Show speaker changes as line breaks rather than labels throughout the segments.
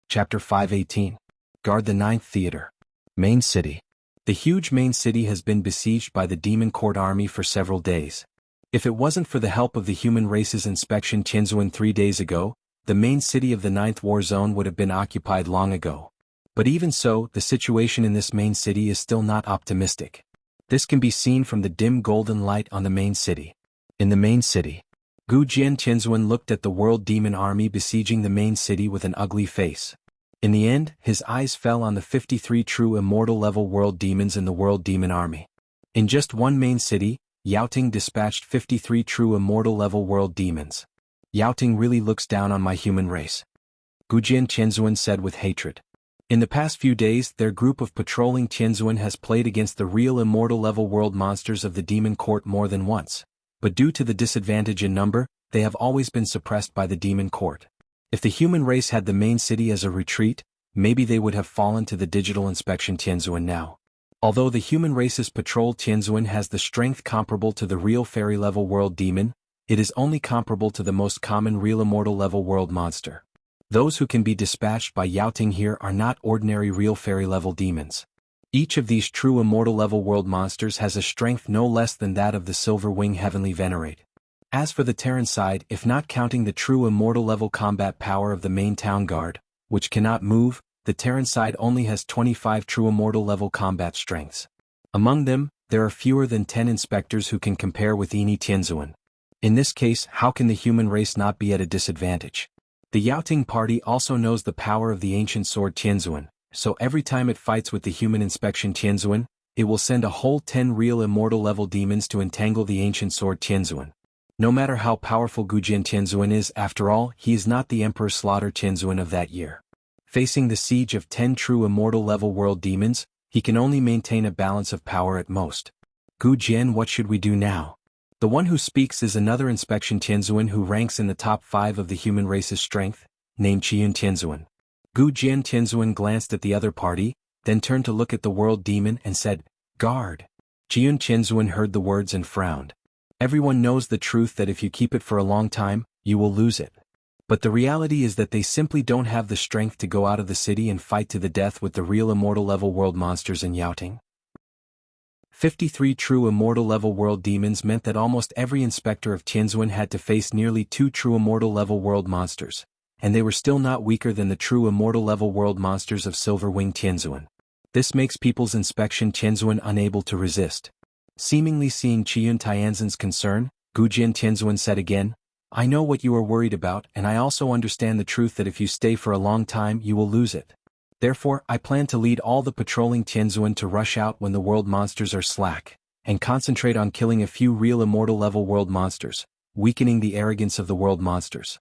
Chapter 518. Guard the Ninth Theater. Main City. The huge main city has been besieged by the Demon Court army for several days. If it wasn't for the help of the human race's inspection Tianzuan 3 days ago, the main city of the Ninth War Zone would have been occupied long ago. But even so, the situation in this main city is still not optimistic. This can be seen from the dim golden light on the main city. In the main city, Gu Jian Tianzuan looked at the world demon army besieging the main city with an ugly face. In the end, his eyes fell on the 53 true immortal level world demons in the world demon army. In just one main city, Yaoting dispatched 53 true immortal level world demons. Yaoting really looks down on my human race, Gu Jian Tianzuan said with hatred. In the past few days, their group of patrolling Tianzuan has played against the real immortal level world monsters of the demon court more than once. But due to the disadvantage in number, they have always been suppressed by the demon court. If the human race had the main city as a retreat, maybe they would have fallen to the digital inspection Tianzuan now. Although the human race's patrol Tianzuan has the strength comparable to the real fairy level world demon, it is only comparable to the most common real immortal level world monster. Those who can be dispatched by Yaoting here are not ordinary real fairy level demons. Each of these true immortal level world monsters has a strength no less than that of the Silver Wing Heavenly Venerate. As for the Terran side, if not counting the true immortal level combat power of the main town guard, which cannot move, the Terran side only has 25 true immortal level combat strengths. Among them, there are fewer than 10 inspectors who can compare with Ini Tianzuan. In this case, how can the human race not be at a disadvantage? The Yaoting party also knows the power of the ancient sword Tianzuan, so every time it fights with the human inspection Tianzuan, it will send a whole 10 real immortal level demons to entangle the ancient sword Tianzuan. No matter how powerful Gu Jian Tianzuan is, after all, he is not the Emperor Slaughter Tianzuan of that year. Facing the siege of 10 true immortal level world demons, he can only maintain a balance of power at most. Gu Jian, what should we do now? The one who speaks is another inspection Tianzuan who ranks in the top 5 of the human race's strength, named Qiyun Tianzuan. Gu Jian Tianzuan glanced at the other party, then turned to look at the world demon and said, "Guard." Qiyun Tianzuan heard the words and frowned. Everyone knows the truth that if you keep it for a long time, you will lose it. But the reality is that they simply don't have the strength to go out of the city and fight to the death with the real immortal level world monsters in Yaoting. 53 true immortal level world demons meant that almost every inspector of Tianzuan had to face nearly 2 true immortal level world monsters, and they were still not weaker than the true immortal level world monsters of Silver Wing Tianzuan. This makes people's inspection Tianzuan unable to resist. Seemingly seeing Qiyun Tianzuan's concern, Gu Jian Tianzuan said again, "I know what you are worried about, and I also understand the truth that if you stay for a long time you will lose it. Therefore, I plan to lead all the patrolling Tianzuan to rush out when the world monsters are slack, and concentrate on killing a few real immortal level world monsters, weakening the arrogance of the world monsters."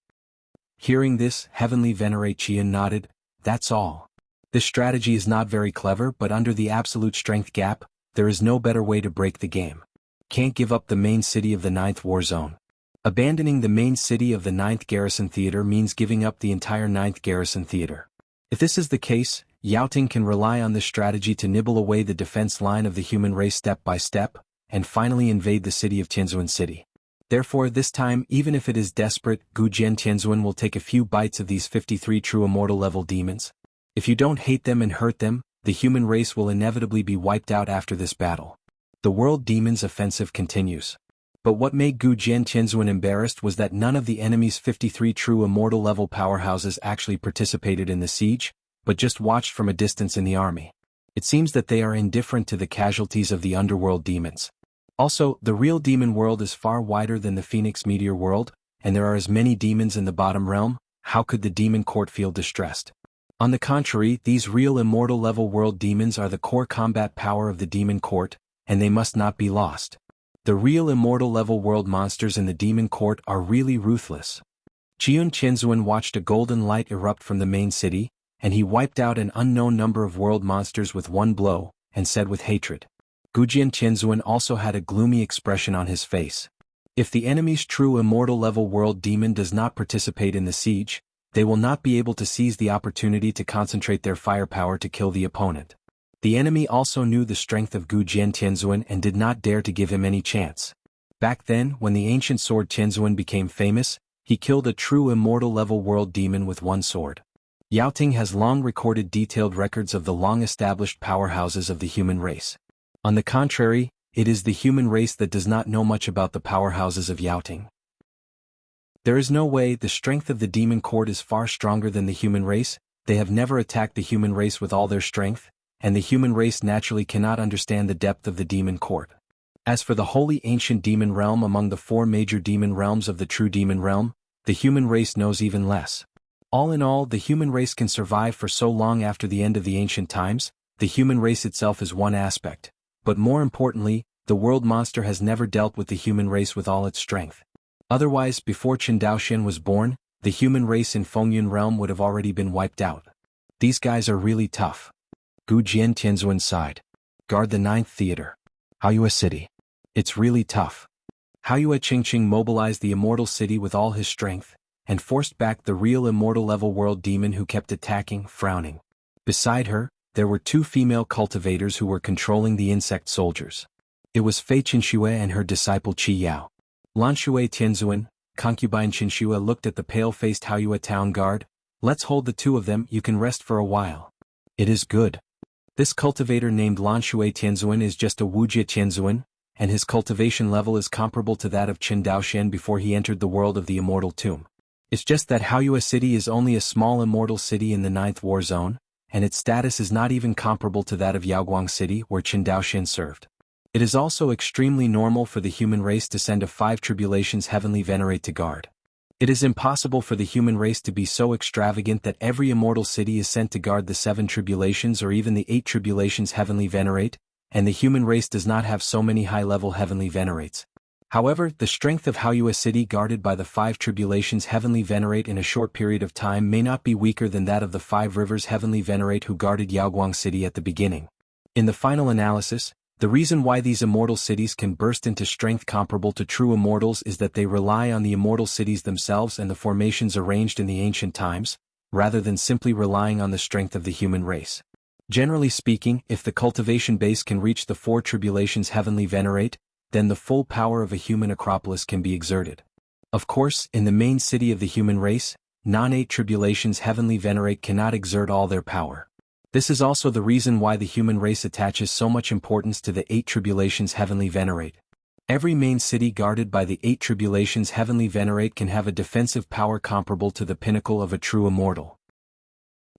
Hearing this, Heavenly Venerate Qiyun nodded, "That's all. This strategy is not very clever, but under the absolute strength gap, there is no better way to break the game. Can't give up the main city of the Ninth War Zone. Abandoning the main city of the Ninth Garrison Theater means giving up the entire Ninth Garrison Theater. If this is the case, Yaoting can rely on this strategy to nibble away the defense line of the human race step by step, and finally invade the city of Tianzuan City. Therefore, this time, even if it is desperate, Gu Jian Tianzuan will take a few bites of these 53 true immortal level demons. If you don't hate them and hurt them, the human race will inevitably be wiped out after this battle. The world demon's offensive continues. But what made Gu Jian Tianzuan embarrassed was that none of the enemy's 53 true immortal level powerhouses actually participated in the siege, but just watched from a distance in the army. It seems that they are indifferent to the casualties of the underworld demons. Also, the real demon world is far wider than the Phoenix Meteor world, and there are as many demons in the bottom realm. How could the demon court feel distressed? On the contrary, these real immortal level world demons are the core combat power of the demon court, and they must not be lost. The real immortal level world monsters in the demon court are really ruthless. Qiyun Tianzuan watched a golden light erupt from the main city, and he wiped out an unknown number of world monsters with one blow, and said with hatred. Gu Jian Tianzuan also had a gloomy expression on his face. If the enemy's true immortal level world demon does not participate in the siege, they will not be able to seize the opportunity to concentrate their firepower to kill the opponent. The enemy also knew the strength of Gu Jian Tianzuan and did not dare to give him any chance. Back then, when the ancient sword Tianzuan became famous, he killed a true immortal level world demon with one sword. Yaoting has long recorded detailed records of the long-established powerhouses of the human race. On the contrary, it is the human race that does not know much about the powerhouses of Yaoting. There is no way. The strength of the demon court is far stronger than the human race. They have never attacked the human race with all their strength, and the human race naturally cannot understand the depth of the demon court. As for the holy ancient demon realm among the 4 major demon realms of the true demon realm, the human race knows even less. All in all, the human race can survive for so long after the end of the ancient times. The human race itself is one aspect, but more importantly, the world monster has never dealt with the human race with all its strength. Otherwise, before Chen Daoxian was born, the human race in Fengyun realm would have already been wiped out. These guys are really tough. Gu Jian Tianzuan sighed. Guard the 9th theater. Haoyue City. It's really tough. Haoyue Qingqing mobilized the immortal city with all his strength, and forced back the real immortal level world demon who kept attacking, frowning. Beside her, there were 2 female cultivators who were controlling the insect soldiers. It was Fei Qinxue and her disciple Qi Yao. Lanxue Tianzuan, concubine Qinxue, looked at the pale-faced Haoyue town guard. Let's hold the 2 of them. You can rest for a while. It is good. This cultivator named Lanxue Tianzuan is just a Wuxia Tianzuan, and his cultivation level is comparable to that of Chen Daoxian before he entered the world of the immortal tomb. It's just that Haoyue City is only a small immortal city in the 9th war zone, and its status is not even comparable to that of Yaoguang City where Chen Daoxian served. It is also extremely normal for the human race to send a 5 tribulations heavenly venerate to guard. It is impossible for the human race to be so extravagant that every immortal city is sent to guard the 7 tribulations or even the 8 tribulations heavenly venerate, and the human race does not have so many high-level heavenly venerates. However, the strength of Haoyue City guarded by the 5 tribulations heavenly venerate in a short period of time may not be weaker than that of the 5 rivers heavenly venerate who guarded Yaoguang City at the beginning. In the final analysis, the reason why these immortal cities can burst into strength comparable to true immortals is that they rely on the immortal cities themselves and the formations arranged in the ancient times, rather than simply relying on the strength of the human race. Generally speaking, if the cultivation base can reach the 4 tribulations heavenly venerate, then the full power of a human acropolis can be exerted. Of course, in the main city of the human race, non-8 tribulations heavenly venerate cannot exert all their power. This is also the reason why the human race attaches so much importance to the 8 tribulations heavenly venerate. Every main city guarded by the 8 tribulations heavenly venerate can have a defensive power comparable to the pinnacle of a true immortal.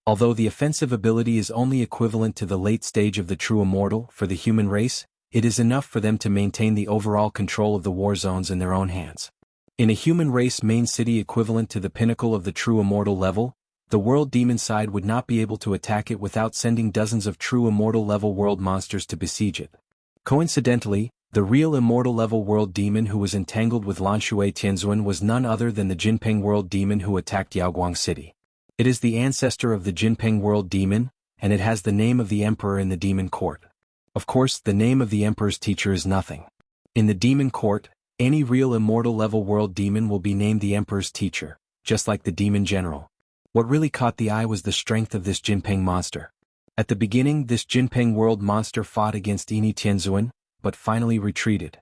Although the offensive ability is only equivalent to the late stage of the true immortal for the human race, it is enough for them to maintain the overall control of the war zones in their own hands. In a human race main city equivalent to the pinnacle of the true immortal level, the world demon side would not be able to attack it without sending dozens of true immortal level world monsters to besiege it. Coincidentally, the real immortal level world demon who was entangled with Lanxue Tianzuan was none other than the Jinpeng world demon who attacked Yaoguang City. It is the ancestor of the Jinpeng world demon, and it has the name of the emperor in the demon court. Of course, the name of the emperor's teacher is nothing. In the demon court, any real immortal level world demon will be named the emperor's teacher, just like the demon general. What really caught the eye was the strength of this Jinpeng monster. At the beginning, this Jinpeng world monster fought against Ini Tianzuan, but finally retreated.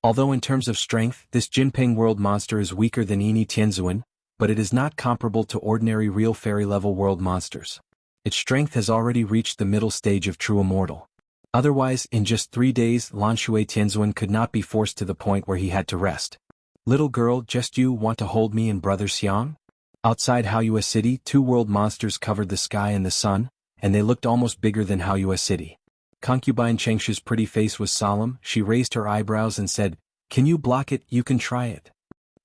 Although in terms of strength, this Jinpeng world monster is weaker than Ini Tianzuan, but it is not comparable to ordinary real fairy-level world monsters. Its strength has already reached the middle stage of true immortal. Otherwise, in just 3 days, Lanxue Tianzuan could not be forced to the point where he had to rest. Little girl, just you want to hold me and brother Xiang? Outside Haoyue City, 2 world monsters covered the sky and the sun, and they looked almost bigger than Haoyue City. Concubine Chengshu's pretty face was solemn. She raised her eyebrows and said, "Can you block it? You can try it."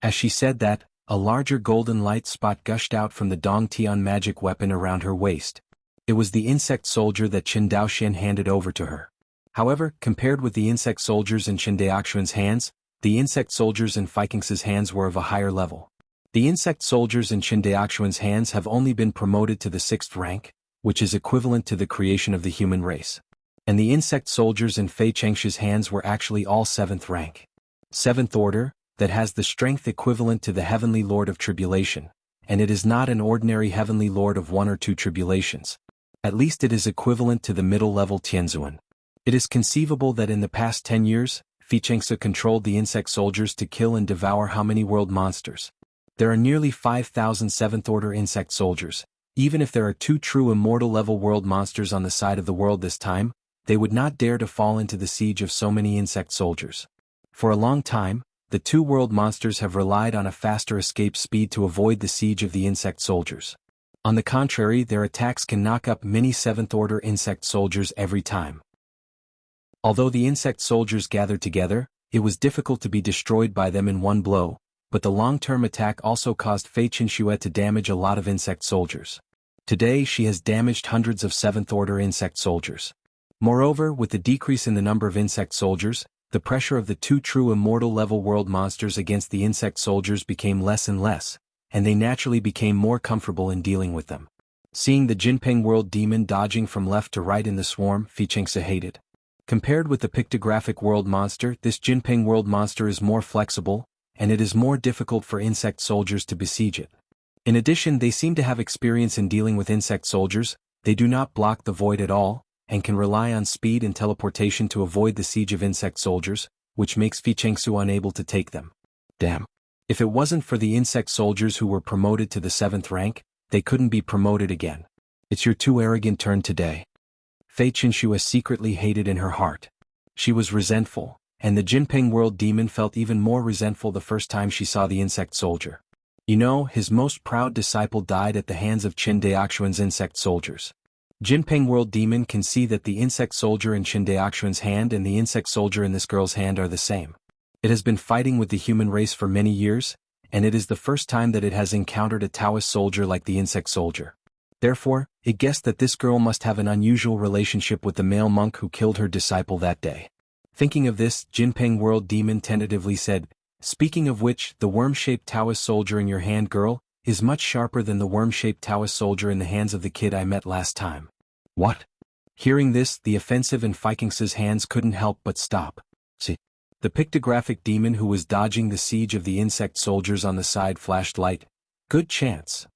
As she said that, a larger golden light spot gushed out from the Dong Tian magic weapon around her waist. It was the insect soldier that Chen Daoxian handed over to her. However, compared with the insect soldiers in Chen Daoxian's hands, the insect soldiers in Feikings's hands were of a higher level. The insect soldiers in Chen Daoxian's hands have only been promoted to the 6th rank, which is equivalent to the creation of the human race. And the insect soldiers in Fei Chengshu's hands were actually all 7th rank. 7th order, that has the strength equivalent to the heavenly lord of tribulation, and it is not an ordinary heavenly lord of 1 or 2 tribulations. At least it is equivalent to the middle-level Tianzuan. It is conceivable that in the past 10 years, Fei Chengsu controlled the insect soldiers to kill and devour how many world monsters? There are nearly 5,000 7th order insect soldiers, Even if there are two true immortal level world monsters on the side of the world this time, they would not dare to fall into the siege of so many insect soldiers. For a long time, the two world monsters have relied on a faster escape speed to avoid the siege of the insect soldiers. On the contrary, their attacks can knock up many 7th order insect soldiers every time. Although the insect soldiers gathered together, it was difficult to be destroyed by them in one blow, but the long-term attack also caused Fei Qinxue to damage a lot of insect soldiers. Today she has damaged hundreds of 7th order insect soldiers. Moreover, with the decrease in the number of insect soldiers, the pressure of the two true immortal level world monsters against the insect soldiers became less and less, and they naturally became more comfortable in dealing with them. Seeing the Jinping world demon dodging from left to right in the swarm, Fei Qinxue hated. Compared with the pictographic world monster, this Jinping world monster is more flexible, and it is more difficult for insect soldiers to besiege it. In addition, they seem to have experience in dealing with insect soldiers, they do not block the void at all, and can rely on speed and teleportation to avoid the siege of insect soldiers, which makes Fei Qinxue unable to take them. Damn. If it wasn't for the insect soldiers who were promoted to the 7th rank, they couldn't be promoted again. It's your too arrogant turn today. Fei Qinxue secretly hated in her heart. She was resentful, and the Jinping world demon felt even more resentful the first time she saw the insect soldier. You know, his most proud disciple died at the hands of Qin Daoxuan's insect soldiers. Jinping world demon can see that the insect soldier in Qin Daoxuan's hand and the insect soldier in this girl's hand are the same. It has been fighting with the human race for many years, and it is the first time that it has encountered a Taoist soldier like the insect soldier. Therefore, it guessed that this girl must have an unusual relationship with the male monk who killed her disciple that day. Thinking of this, Jinping world demon tentatively said, "Speaking of which, the worm-shaped Taoist soldier in your hand, girl, is much sharper than the worm-shaped Taoist soldier in the hands of the kid I met last time." What? Hearing this, the offensive in Fei Qinxue's hands couldn't help but stop. See? The pictographic demon who was dodging the siege of the insect soldiers on the side flashed light. Good chance.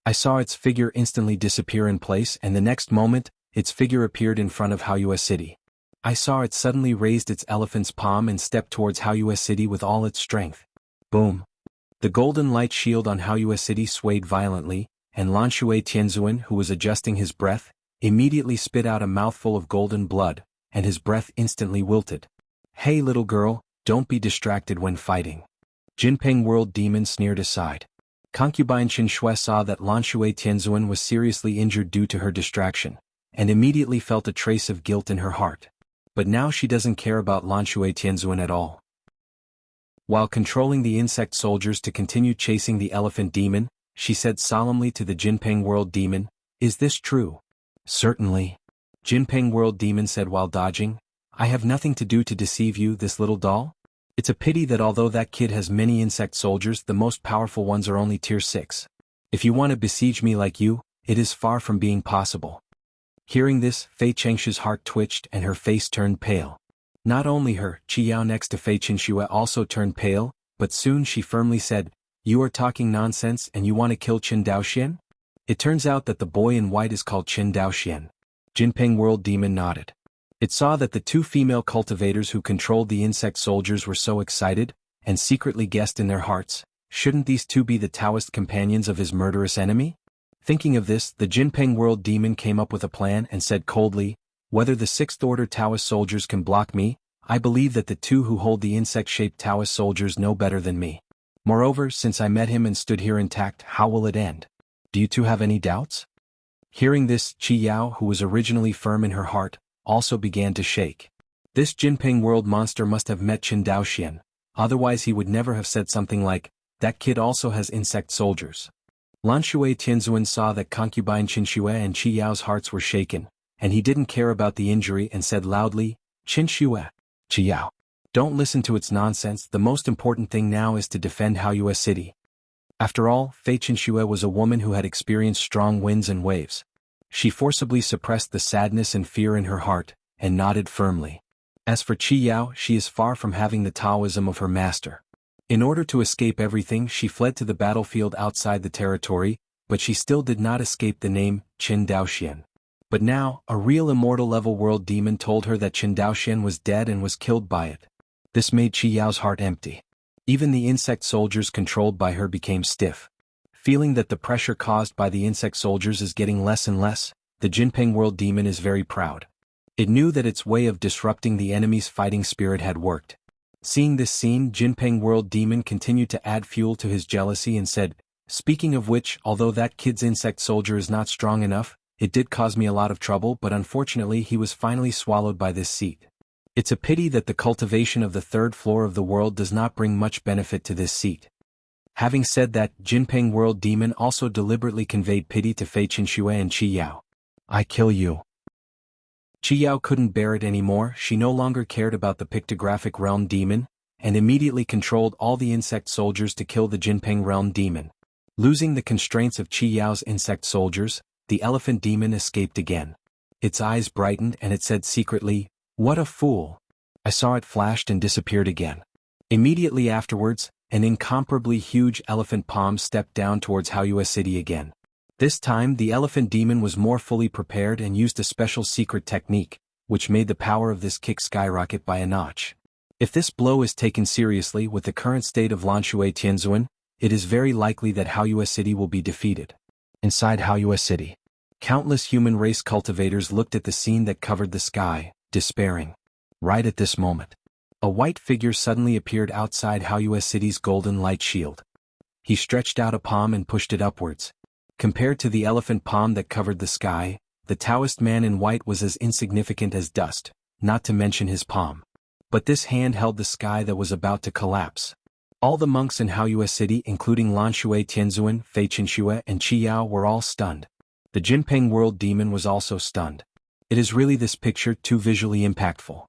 I saw its figure instantly disappear in place, and the next moment, its figure appeared in front of Haoyue City. I saw it suddenly raised its elephant's palm and stepped towards Haoyue City with all its strength. Boom. The golden light shield on Haoyue City swayed violently, and Lanxue Tianzuan, who was adjusting his breath, immediately spit out a mouthful of golden blood, and his breath instantly wilted. Hey little girl, don't be distracted when fighting. Jinping world demon sneered aside. Concubine Qinxue saw that Lanxue Tianzuan was seriously injured due to her distraction, and immediately felt a trace of guilt in her heart. But now she doesn't care about Lanxue Tianzuan at all. While controlling the insect soldiers to continue chasing the elephant demon, she said solemnly to the Jinping world demon, "Is this true?" "Certainly." Jinping world demon said while dodging, "I have nothing to do to deceive you, this little doll. It's a pity that although that kid has many insect soldiers, the most powerful ones are only tier 6. If you want to besiege me like you, it is far from being possible." Hearing this, Fei Qinxue's heart twitched and her face turned pale. Not only her, Qi Yao next to Fei Qinxue also turned pale, but soon she firmly said, "You are talking nonsense and you want to kill Qin Daoxian?" It turns out that the boy in white is called Qin Daoxian. Jinping world demon nodded. It saw that the two female cultivators who controlled the insect soldiers were so excited, and secretly guessed in their hearts, shouldn't these two be the Taoist companions of his murderous enemy? Thinking of this, the Jinping world demon came up with a plan and said coldly, "Whether the 6th order Taoist soldiers can block me, I believe that the two who hold the insect-shaped Taoist soldiers know better than me. Moreover, since I met him and stood here intact, how will it end? Do you two have any doubts?" Hearing this, Qi Yao, who was originally firm in her heart, also began to shake. This Jinping world monster must have met Qin Daoxian, otherwise he would never have said something like, "That kid also has insect soldiers." Lanxue Tianzuan saw that concubine Qinxue and Qi Yao's hearts were shaken, and he didn't care about the injury and said loudly, "Qinxue, Qi Yao, don't listen to its nonsense, the most important thing now is to defend Haoyue City." After all, Fei Qinxue was a woman who had experienced strong winds and waves. She forcibly suppressed the sadness and fear in her heart, and nodded firmly. As for Qi Yao, she is far from having the Taoism of her master. In order to escape everything, she fled to the battlefield outside the territory, but she still did not escape the name Qin Daoxian. But now, a real immortal level world demon told her that Qin Daoxian was dead and was killed by it. This made Qi Yao's heart empty. Even the insect soldiers controlled by her became stiff. Feeling that the pressure caused by the insect soldiers is getting less and less, the Jinpeng World Demon is very proud. It knew that its way of disrupting the enemy's fighting spirit had worked. Seeing this scene, Jinpeng World Demon continued to add fuel to his jealousy and said, "Speaking of which, although that kid's insect soldier is not strong enough, it did cause me a lot of trouble, but unfortunately he was finally swallowed by this seat. It's a pity that the cultivation of the third floor of the world does not bring much benefit to this seat." Having said that, Jinpeng World Demon also deliberately conveyed pity to Fei Qinxue and Qi Yao. "I kill you." Qi Yao couldn't bear it anymore. She no longer cared about the pictographic realm demon, and immediately controlled all the insect soldiers to kill the Jinpeng realm demon. Losing the constraints of Qi Yao's insect soldiers, the elephant demon escaped again. Its eyes brightened and it said secretly, "What a fool! I saw it flashed and disappeared again." Immediately afterwards, an incomparably huge elephant palm stepped down towards Haoyue City again. This time the elephant demon was more fully prepared and used a special secret technique, which made the power of this kick skyrocket by a notch. If this blow is taken seriously with the current state of Lanshui Tianzuan, it is very likely that Haoyue City will be defeated. Inside Haoyue City, countless human race cultivators looked at the scene that covered the sky, despairing. Right at this moment, a white figure suddenly appeared outside Haoyue City's golden light shield. He stretched out a palm and pushed it upwards. Compared to the elephant palm that covered the sky, the Taoist man in white was as insignificant as dust, not to mention his palm. But this hand held the sky that was about to collapse. All the monks in Haoyue City, including Lanshui Tianzuan, Fei Qinxue and Qi Yao, were all stunned. The Jinpeng World Demon was also stunned. It is really this picture too visually impactful.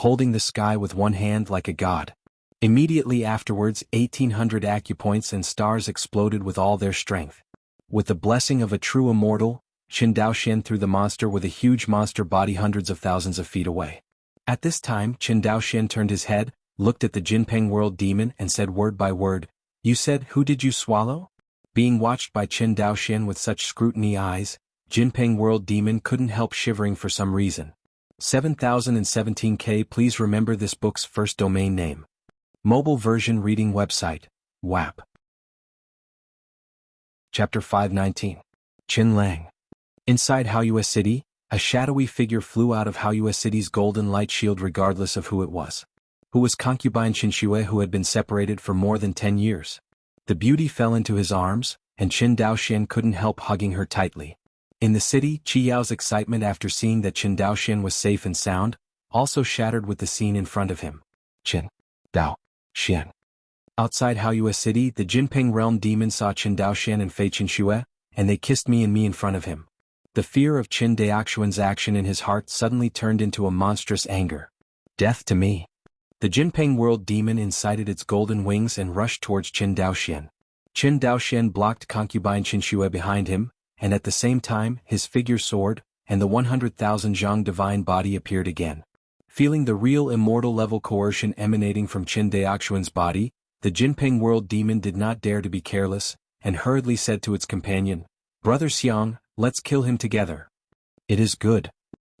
Holding the sky with one hand like a god. Immediately afterwards, 1,800 acupoints and stars exploded with all their strength. With the blessing of a true immortal, Qin Daoxian threw the monster with a huge monster body hundreds of thousands of feet away. At this time, Qin Daoxian turned his head, looked at the Jinpeng World Demon and said word by word, "You said, who did you swallow?" Being watched by Qin Daoxian with such scrutiny eyes, Jinpeng World Demon couldn't help shivering for some reason. 7017K. Please remember this book's first domain name. Mobile version reading website, WAP. Chapter 519. Qin Lang. Inside Haoyue City, a shadowy figure flew out of Haoyue City's golden light shield regardless of who it was. Who was concubine Qinxue, who had been separated for more than 10 years. The beauty fell into his arms, and Qin Daoxian couldn't help hugging her tightly. In the city, Qi Yao's excitement after seeing that Qin Daoxian was safe and sound, also shattered with the scene in front of him. Qin Daoxian. Outside Haoyue City, the Jinpeng Realm Demon saw Qin Daoxian and Fei Qinxue, and they kissed me in front of him. The fear of Qin Daoxian's action in his heart suddenly turned into a monstrous anger. Death to me. The Jinpeng World Demon incited its golden wings and rushed towards Qin Daoxian. Qin Daoxian blocked concubine Qinxue behind him, and at the same time, his figure soared, and the 100,000 Zhang divine body appeared again. Feeling the real immortal level coercion emanating from Qin Daoxian's body, the Jinpeng World Demon did not dare to be careless, and hurriedly said to its companion, "Brother Xiang, let's kill him together." "It is good."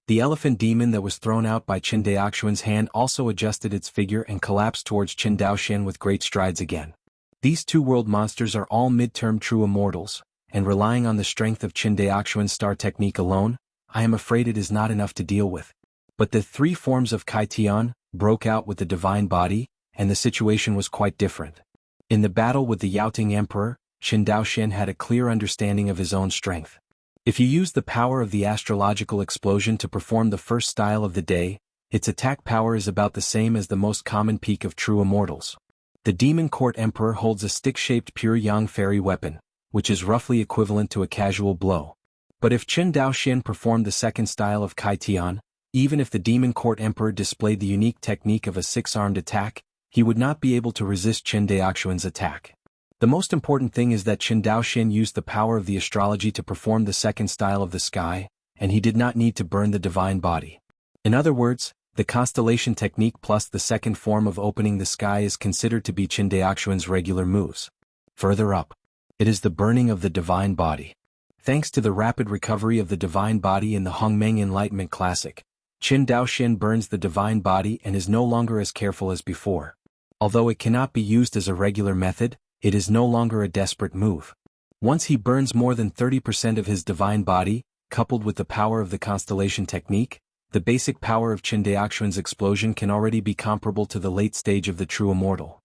The elephant demon that was thrown out by Qin Daoxian's hand also adjusted its figure and collapsed towards Qin Daoxian with great strides again. These two world monsters are all mid-term true immortals, and relying on the strength of Qin Daoxian's star technique alone, I am afraid it is not enough to deal with. But the three forms of Kai Tian broke out with the divine body, and the situation was quite different. In the battle with the Yaoting Emperor, Qin Daoxian had a clear understanding of his own strength. If you use the power of the astrological explosion to perform the first style of the day, its attack power is about the same as the most common peak of true immortals. The Demon Court Emperor holds a stick-shaped pure yang fairy weapon, which is roughly equivalent to a casual blow. But if Qin Daoxian performed the second style of Kai Tian, even if the Demon Court Emperor displayed the unique technique of a six-armed attack, he would not be able to resist Qin Daoxian's attack. The most important thing is that Qin Daoxian used the power of the astrology to perform the second style of the sky, and he did not need to burn the divine body. In other words, the constellation technique plus the second form of opening the sky is considered to be Qin Daoxian's regular moves. Further up, it is the burning of the divine body. Thanks to the rapid recovery of the divine body in the Hongmeng Enlightenment Classic, Qin Daoxian burns the divine body and is no longer as careful as before. Although it cannot be used as a regular method, it is no longer a desperate move. Once he burns more than 30% of his divine body, coupled with the power of the constellation technique, the basic power of Qin Daoxuan's explosion can already be comparable to the late stage of the true immortal.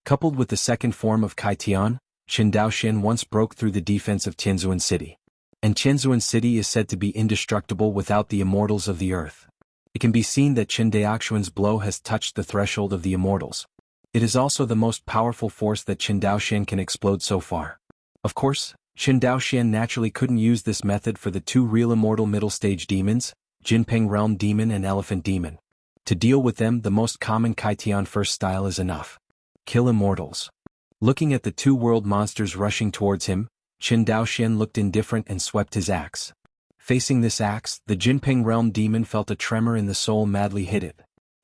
Coupled with the second form of Kai Tian, Qin Daoxian once broke through the defense of Tianzuan City. And Tianzuan City is said to be indestructible without the immortals of the earth. It can be seen that Qin Daoxuan's blow has touched the threshold of the immortals. It is also the most powerful force that Qin Daoxian can explode so far. Of course, Qin Daoxian naturally couldn't use this method for the two real immortal middle stage demons, Jinping Realm Demon and Elephant Demon. To deal with them, the most common Kai Tian first style is enough. Kill immortals. Looking at the two world monsters rushing towards him, Qin Daoxian looked indifferent and swept his axe. Facing this axe, the Jinping Realm Demon felt a tremor in the soul, madly hit it.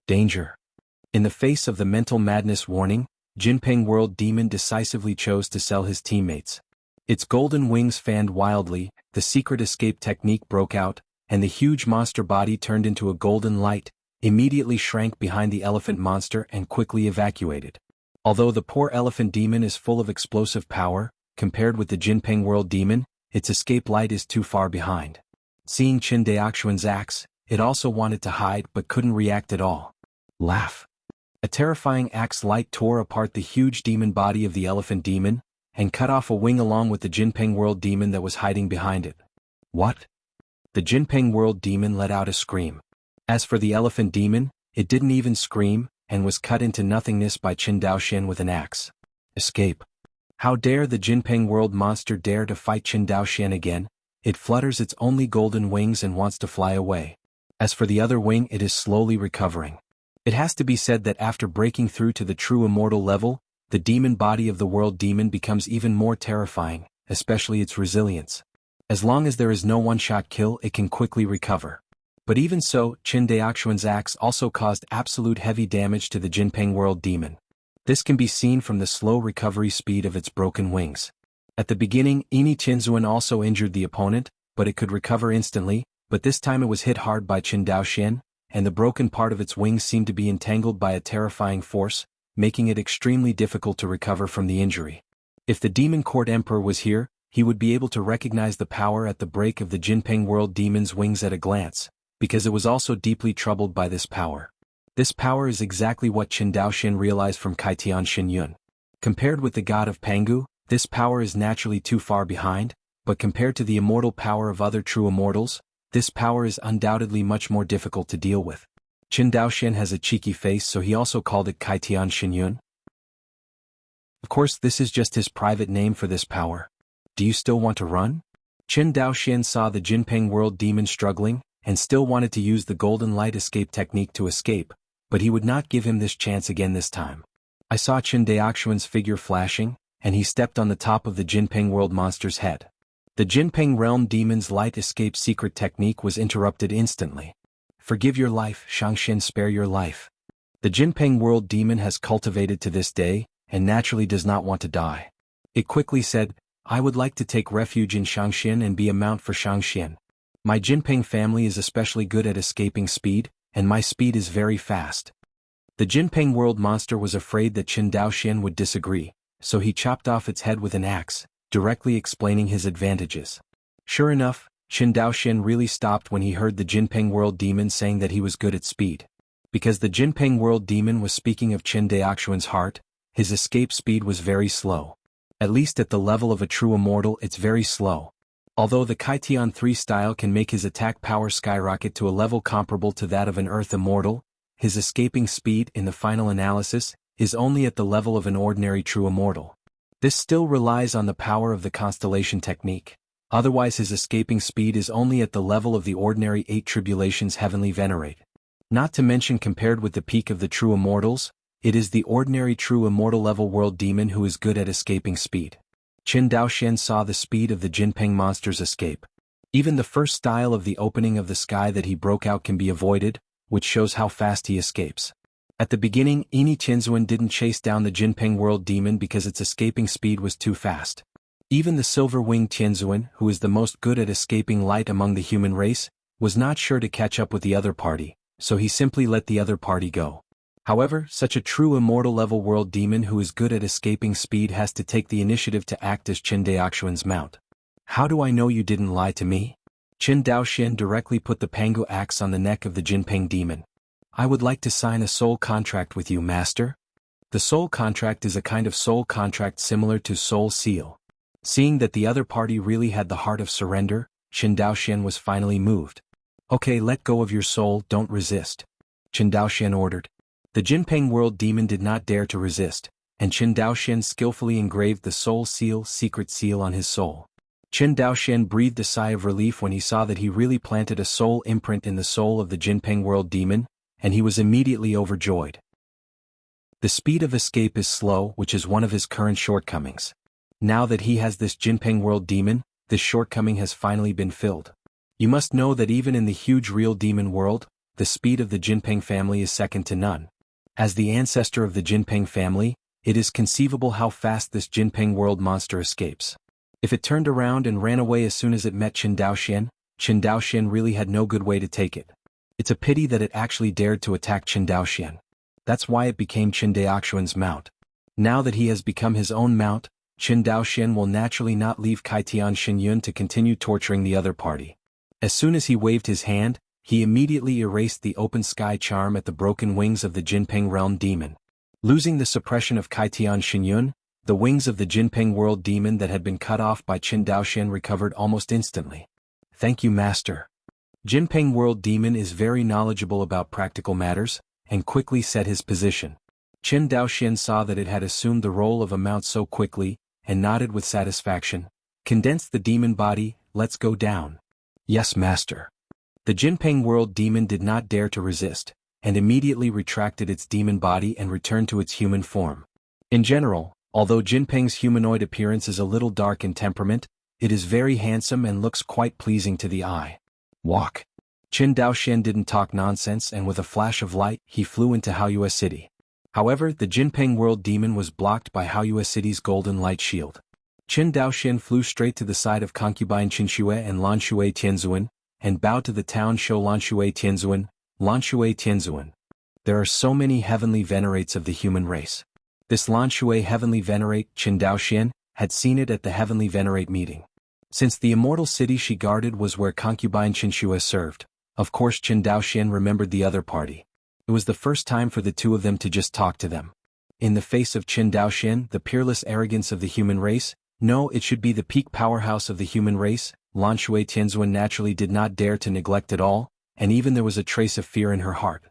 Danger. In the face of the mental madness warning, Jinping World Demon decisively chose to sell his teammates. Its golden wings fanned wildly, the secret escape technique broke out, and the huge monster body turned into a golden light, immediately shrank behind the elephant monster and quickly evacuated. Although the poor elephant demon is full of explosive power, compared with the Jinping World Demon, its escape light is too far behind. Seeing Qin Daoxuan's axe, it also wanted to hide but couldn't react at all. Laugh. A terrifying axe light tore apart the huge demon body of the elephant demon, and cut off a wing along with the Jinping World Demon that was hiding behind it. What? The Jinping World Demon let out a scream. As for the elephant demon, it didn't even scream, and was cut into nothingness by Qin Daoxian with an axe. Escape. How dare the Jinping World monster dare to fight Qin Daoxian again? It flutters its only golden wings and wants to fly away. As for the other wing, it is slowly recovering. It has to be said that after breaking through to the true immortal level, the demon body of the world demon becomes even more terrifying, especially its resilience. As long as there is no one-shot kill, it can quickly recover. But even so, Qin Daoxuan's axe also caused absolute heavy damage to the Jinping World Demon. This can be seen from the slow recovery speed of its broken wings. At the beginning, Tianzuan also injured the opponent, but it could recover instantly, but this time it was hit hard by Qin Daoxian, and the broken part of its wings seemed to be entangled by a terrifying force, making it extremely difficult to recover from the injury. If the Demon Court Emperor was here, he would be able to recognize the power at the break of the Jinping World Demon's wings at a glance, because it was also deeply troubled by this power. This power is exactly what Qin Daoxian realized from Kai Tian Xin Yun. Compared with the god of Pangu, this power is naturally too far behind, but compared to the immortal power of other true immortals, this power is undoubtedly much more difficult to deal with. Qin Daoxian has a cheeky face, so he also called it Kai Tian Xin Yun. Of course, this is just his private name for this power. Do you still want to run? Qin Daoxian saw the Jinping World Demon struggling, and still wanted to use the golden light escape technique to escape, but he would not give him this chance again this time. I saw Qin Daoxuan's figure flashing, and he stepped on the top of the Jinping World monster's head. The Jinping Realm Demon's light escape secret technique was interrupted instantly. Forgive your life, Shangxin, spare your life. The Jinping World Demon has cultivated to this day, and naturally does not want to die. It quickly said, I would like to take refuge in Shangxin and be a mount for Shangxin. My Jinping family is especially good at escaping speed, and my speed is very fast. The Jinping World monster was afraid that Qin Daoxian would disagree, so he chopped off its head with an axe, directly explaining his advantages. Sure enough, Qin Daoxian really stopped when he heard the Jinping World Demon saying that he was good at speed. Because the Jinping World Demon was speaking of Qin Daoxuan's heart, his escape speed was very slow. At least at the level of a true immortal, it's very slow. Although the Kai Tian 3 style can make his attack power skyrocket to a level comparable to that of an Earth immortal, his escaping speed in the final analysis is only at the level of an ordinary true immortal. This still relies on the power of the constellation technique. Otherwise his escaping speed is only at the level of the ordinary 8 tribulations heavenly venerate. Not to mention, compared with the peak of the true immortals, it is the ordinary true immortal level world demon who is good at escaping speed. Qin Daoxian saw the speed of the Jinping monster's escape. Even the first style of the opening of the sky that he broke out can be avoided, which shows how fast he escapes. At the beginning, Tianzuan didn't chase down the Jinping World Demon because its escaping speed was too fast. Even the silver-winged Tianzuan, who is the most good at escaping light among the human race, was not sure to catch up with the other party, so he simply let the other party go. However, such a true immortal level world demon who is good at escaping speed has to take the initiative to act as Qin Daoxuan's mount. How do I know you didn't lie to me? Qin Daoxian directly put the Pangu axe on the neck of the Jinping demon. I would like to sign a soul contract with you, master. The soul contract is a kind of soul contract similar to soul seal. Seeing that the other party really had the heart of surrender, Qin Daoxian was finally moved. Okay, let go of your soul, don't resist. Qin Daoxian ordered. The Jinping world demon did not dare to resist, and Qin Daoxian skillfully engraved the soul seal, secret seal on his soul. Qin Daoxian breathed a sigh of relief when he saw that he really planted a soul imprint in the soul of the Jinping world demon, and he was immediately overjoyed. The speed of escape is slow, which is one of his current shortcomings. Now that he has this Jinping world demon, this shortcoming has finally been filled. You must know that even in the huge real demon world, the speed of the Jinping family is second to none. As the ancestor of the Jinping family, it is conceivable how fast this Jinping world monster escapes. If it turned around and ran away as soon as it met Qin Daoxian really had no good way to take it. It's a pity that it actually dared to attack Qin Daoxian. That's why it became Qin Daoxuan's mount. Now that he has become his own mount, Qin Daoxian will naturally not leave Kaitian Xinyun to continue torturing the other party. As soon as he waved his hand, he immediately erased the open sky charm at the broken wings of the Jinping realm demon. Losing the suppression of Kaitian Xinyun, the wings of the Jinping world demon that had been cut off by Qin Daoxian recovered almost instantly. Thank you, master. Jinping world demon is very knowledgeable about practical matters, and quickly set his position. Qin Daoxian saw that it had assumed the role of a mount so quickly, and nodded with satisfaction. Condense the demon body, let's go down. Yes, master. The Jinping world demon did not dare to resist, and immediately retracted its demon body and returned to its human form. In general, although Jinping's humanoid appearance is a little dark in temperament, it is very handsome and looks quite pleasing to the eye. Walk. Qin Daoxian didn't talk nonsense, and with a flash of light, he flew into Haoyue City. However, the Jinping world demon was blocked by Haoyue City's golden light shield. Qin Daoxian flew straight to the side of concubine Qinshui and Lanshui Tianzuan, and bowed to the town show Lanshui Tianzuan. There are so many heavenly venerates of the human race. This Lanshui heavenly venerate, Qin Daoxian, had seen it at the heavenly venerate meeting. Since the immortal city she guarded was where concubine Qinshui served, of course Qin Daoxian remembered the other party. It was the first time for the two of them to just talk to them. In the face of Qin Daoxian, the peerless arrogance of the human race, no, it should be the peak powerhouse of the human race, Lanshui Tianzuan naturally did not dare to neglect it all, and even there was a trace of fear in her heart.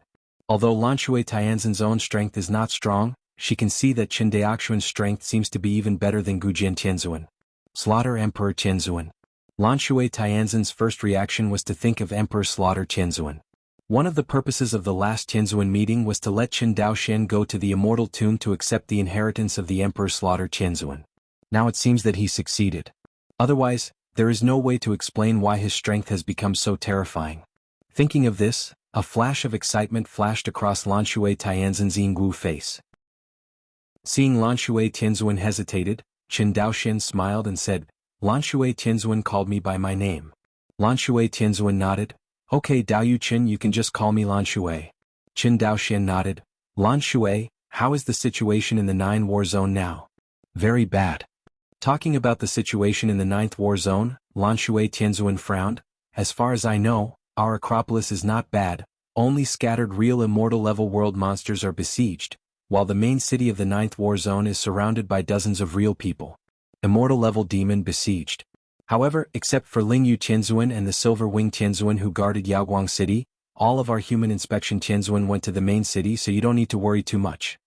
Although Lanshui Tianzan's own strength is not strong, she can see that Qin Daoxuan's strength seems to be even better than Gujian Tianzuan. Slaughter Emperor Tianzuan. Lanshui Tianzan's first reaction was to think of Emperor Slaughter Tianzuan. One of the purposes of the last Tianzuan meeting was to let Qin Daoxian go to the immortal tomb to accept the inheritance of the Emperor Slaughter Tianzuan. Now it seems that he succeeded. Otherwise, there is no way to explain why his strength has become so terrifying. Thinking of this, a flash of excitement flashed across Lanshui Tianzan's Jianghu face. Seeing Lanshui Tianzuan hesitated, Qin Daoxian smiled and said, Lanshui Tianzuan called me by my name. Lanshui Tianzuan nodded. Okay, Daoyu Qin, you can just call me Lanshui. Qin Daoxian nodded. Lanshui, how is the situation in the 9th war zone now? Very bad. Talking about the situation in the 9th war zone, Lanshui Tianzuan frowned. As far as I know, our Acropolis is not bad, only scattered real immortal level world monsters are besieged, while the main city of the 9th war zone is surrounded by dozens of real people. Immortal level demon besieged. However, except for Lingyu Tianzuan and the Silver Wing Tianzuan who guarded Yaoguang City, all of our human inspection Tianzuan went to the main city, so you don't need to worry too much.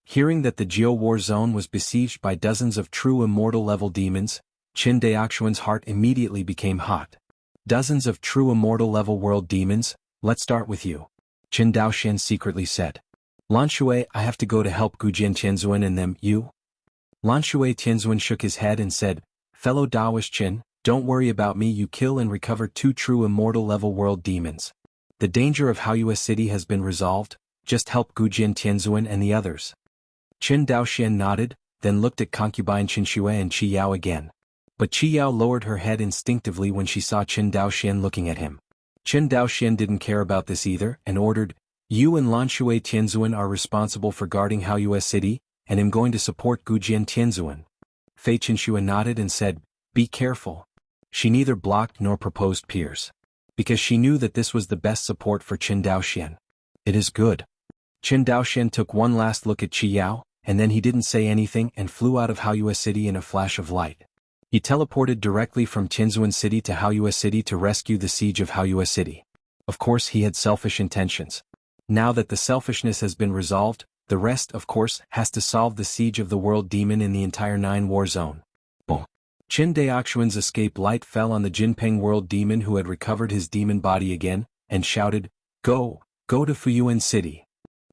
Hearing that the Jiao war zone was besieged by dozens of true immortal level demons, Qin Daoxuan's heart immediately became hot. Dozens of true immortal level world demons, let's start with you. Qin Daoxian secretly said. Lanshui, I have to go to help Gujian Tianzuan and them, you? Lanshui Tianzuan shook his head and said, Fellow Daoist Qin, don't worry about me, you kill and recover 2 true immortal level world demons. The danger of Haoyue City has been resolved, just help Gujian Tianzuan and the others. Qin Daoxian nodded, then looked at concubine Qinshui and Qi Yao again. But Qi Yao lowered her head instinctively when she saw Qin Daoxian looking at him. Qin Daoxian didn't care about this either, and ordered, You and Lanshui Tianzuan are responsible for guarding Haoyue City, and am going to support Gujian Tianzuan. Fei Qinxue nodded and said, be careful. She neither blocked nor proposed peers. Because she knew that this was the best support for Qin Daoxian. It is good. Qin Daoxian took one last look at Qi Yao, and then he didn't say anything and flew out of Haoyue City in a flash of light. He teleported directly from Tianzuan City to Haoyue City to rescue the siege of Haoyue City. Of course he had selfish intentions. Now that the selfishness has been resolved, the rest of course has to solve the siege of the world demon in the entire 9-war zone. Boom. Qin Daoxuan's escape light fell on the Jinpeng world demon who had recovered his demon body again, and shouted, go to Fuyuan City.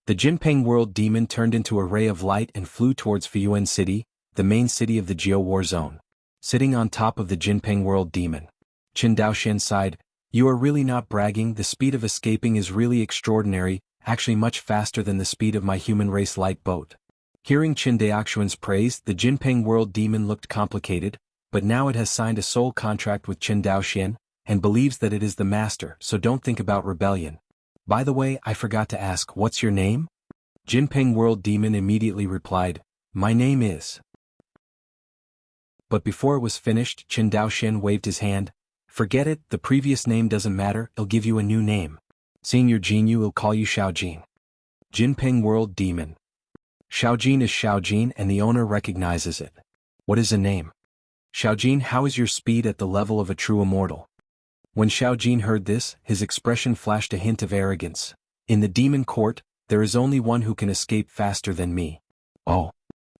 The Jinpeng world demon turned into a ray of light and flew towards Fuyuan City, the main city of the Geo war zone. Sitting on top of the Jinpeng world demon, Qin Daoxian sighed, you are really not bragging, the speed of escaping is really extraordinary, actually much faster than the speed of my human race light boat. Hearing Qin Daoxuan's praise, the Jinpeng world demon looked complicated, but now it has signed a soul contract with Qin Daoxian, and believes that it is the master, so don't think about rebellion. By the way, I forgot to ask, what's your name? Jinpeng world demon immediately replied, my name is. But before it was finished, Qin Daoxian waved his hand, forget it, the previous name doesn't matter, I'll give you a new name. Seeing your Jinyu will call you Xiaojin. Jinpeng world demon. Xiaojin is Xiaojin and the owner recognizes it. What is a name? Xiaojin, how is your speed at the level of a true immortal? When Xiaojin heard this, his expression flashed a hint of arrogance. In the demon court, there is only one who can escape faster than me. Oh.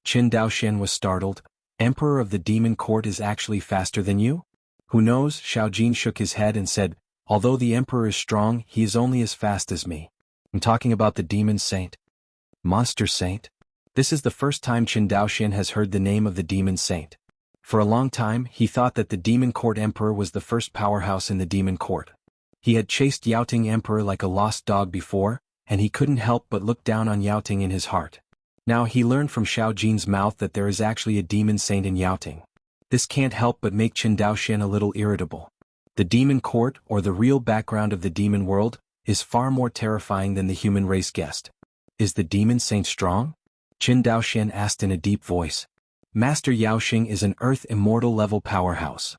Qin Daoxian was startled. Emperor of the demon court is actually faster than you? Who knows? Xiaojin shook his head and said, although the emperor is strong, he is only as fast as me. I'm talking about the demon saint. Monster saint? This is the first time Qin Daoxian has heard the name of the demon saint. For a long time, he thought that the demon court emperor was the first powerhouse in the demon court. He had chased Yaoting emperor like a lost dog before, and he couldn't help but look down on Yaoting in his heart. Now he learned from Xiaojin's mouth that there is actually a demon saint in Yaoting. This can't help but make Qin Daoxian a little irritable. The demon court, or the real background of the demon world, is far more terrifying than the human race guessed. Is the demon saint strong? Qin Daoxian asked in a deep voice. Master Yaoxing is an Earth Immortal level powerhouse.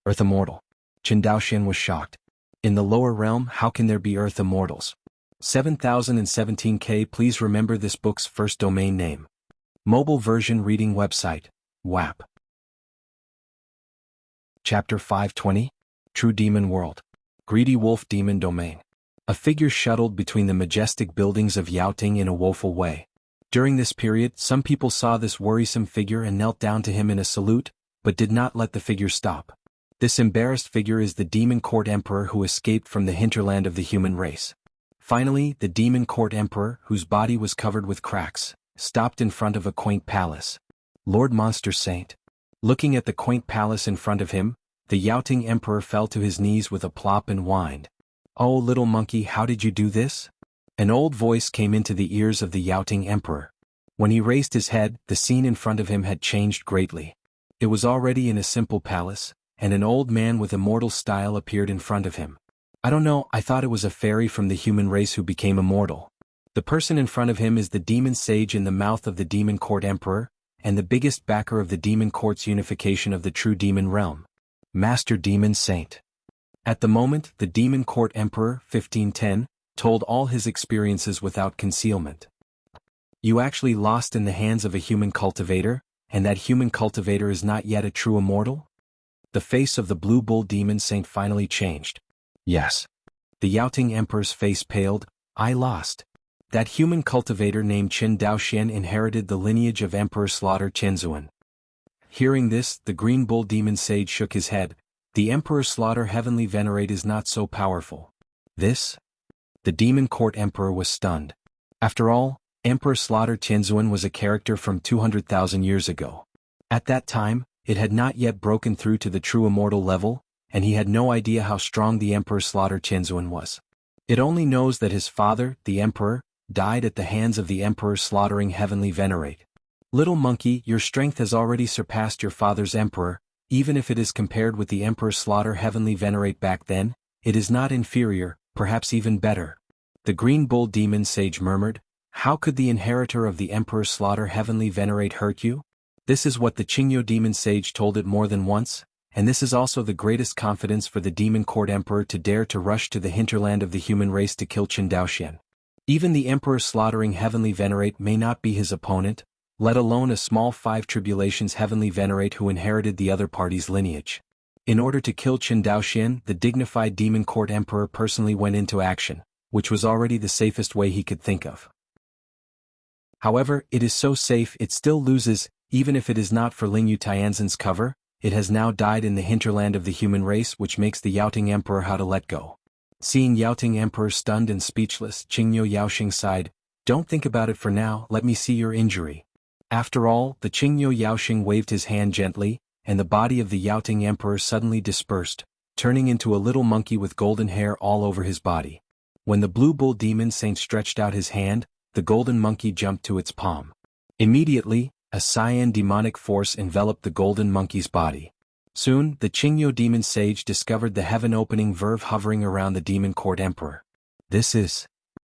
Earth Immortal. Qin Daoxian was shocked. In the lower realm, how can there be Earth Immortals? 7017K. Please remember this book's first domain name. Mobile version reading website. WAP. Chapter 520. True Demon World. Greedy Wolf Demon Domain. A figure shuttled between the majestic buildings of Yaoting in a woeful way. During this period, some people saw this worrisome figure and knelt down to him in a salute, but did not let the figure stop. This embarrassed figure is the Demon Court Emperor who escaped from the hinterland of the human race. Finally, the Demon Court Emperor, whose body was covered with cracks, stopped in front of a quaint palace. Lord Monster Saint. Looking at the quaint palace in front of him, the Yaoting Emperor fell to his knees with a plop and whined. Oh little monkey, how did you do this? An old voice came into the ears of the Yaoting Emperor. When he raised his head, the scene in front of him had changed greatly. It was already in a simple palace, and an old man with immortal style appeared in front of him. I don't know, I thought it was a fairy from the human race who became immortal. The person in front of him is the demon sage in the mouth of the Demon Court Emperor, and the biggest backer of the Demon Court's unification of the true demon realm. Master Demon Saint. At the moment, the Demon Court Emperor, 1510, told all his experiences without concealment. You actually lost in the hands of a human cultivator, and that human cultivator is not yet a true immortal? The face of the Blue Bull Demon Saint finally changed. Yes. The Yaoting Emperor's face paled. I lost. That human cultivator named Qin Daoxian inherited the lineage of Emperor Slaughter Tianzuan. Hearing this, the Green Bull Demon Sage shook his head. The Emperor Slaughter Heavenly Venerate is not so powerful. This? The Demon Court Emperor was stunned. After all, Emperor Slaughter Tianzuan was a character from 200,000 years ago. At that time, it had not yet broken through to the true immortal level, and he had no idea how strong the Emperor Slaughter Tianzuan was. It only knows that his father, the Emperor, died at the hands of the Emperor Slaughtering Heavenly Venerate. Little monkey, your strength has already surpassed your father's Emperor, even if it is compared with the Emperor Slaughter Heavenly Venerate back then, it is not inferior, perhaps even better. The green bull demon sage murmured, "How could the inheritor of the emperor's slaughter heavenly venerate hurt you?" This is what the Qingyo demon sage told it more than once, and this is also the greatest confidence for the demon court emperor to dare to rush to the hinterland of the human race to kill Qin Daoxian. Even the emperor slaughtering heavenly venerate may not be his opponent, let alone a small 5 tribulations heavenly venerate who inherited the other party's lineage. In order to kill Qin Daoxian, the dignified demon court emperor personally went into action, which was already the safest way he could think of. However, it is so safe it still loses, even if it is not for Lingyu Tianzhen's cover. It has now died in the hinterland of the human race, which makes the Yaoting emperor how to let go. Seeing Yaoting emperor stunned and speechless, Qingyo Yaoxing sighed, "Don't think about it for now, let me see your injury." After all, the Qingyo Yaoxing waved his hand gently, and the body of the Yaoting emperor suddenly dispersed, turning into a little monkey with golden hair all over his body. When the blue bull demon saint stretched out his hand, the golden monkey jumped to its palm. Immediately, a cyan demonic force enveloped the golden monkey's body. Soon, the Qingyo demon sage discovered the heaven-opening verve hovering around the demon court emperor. This is...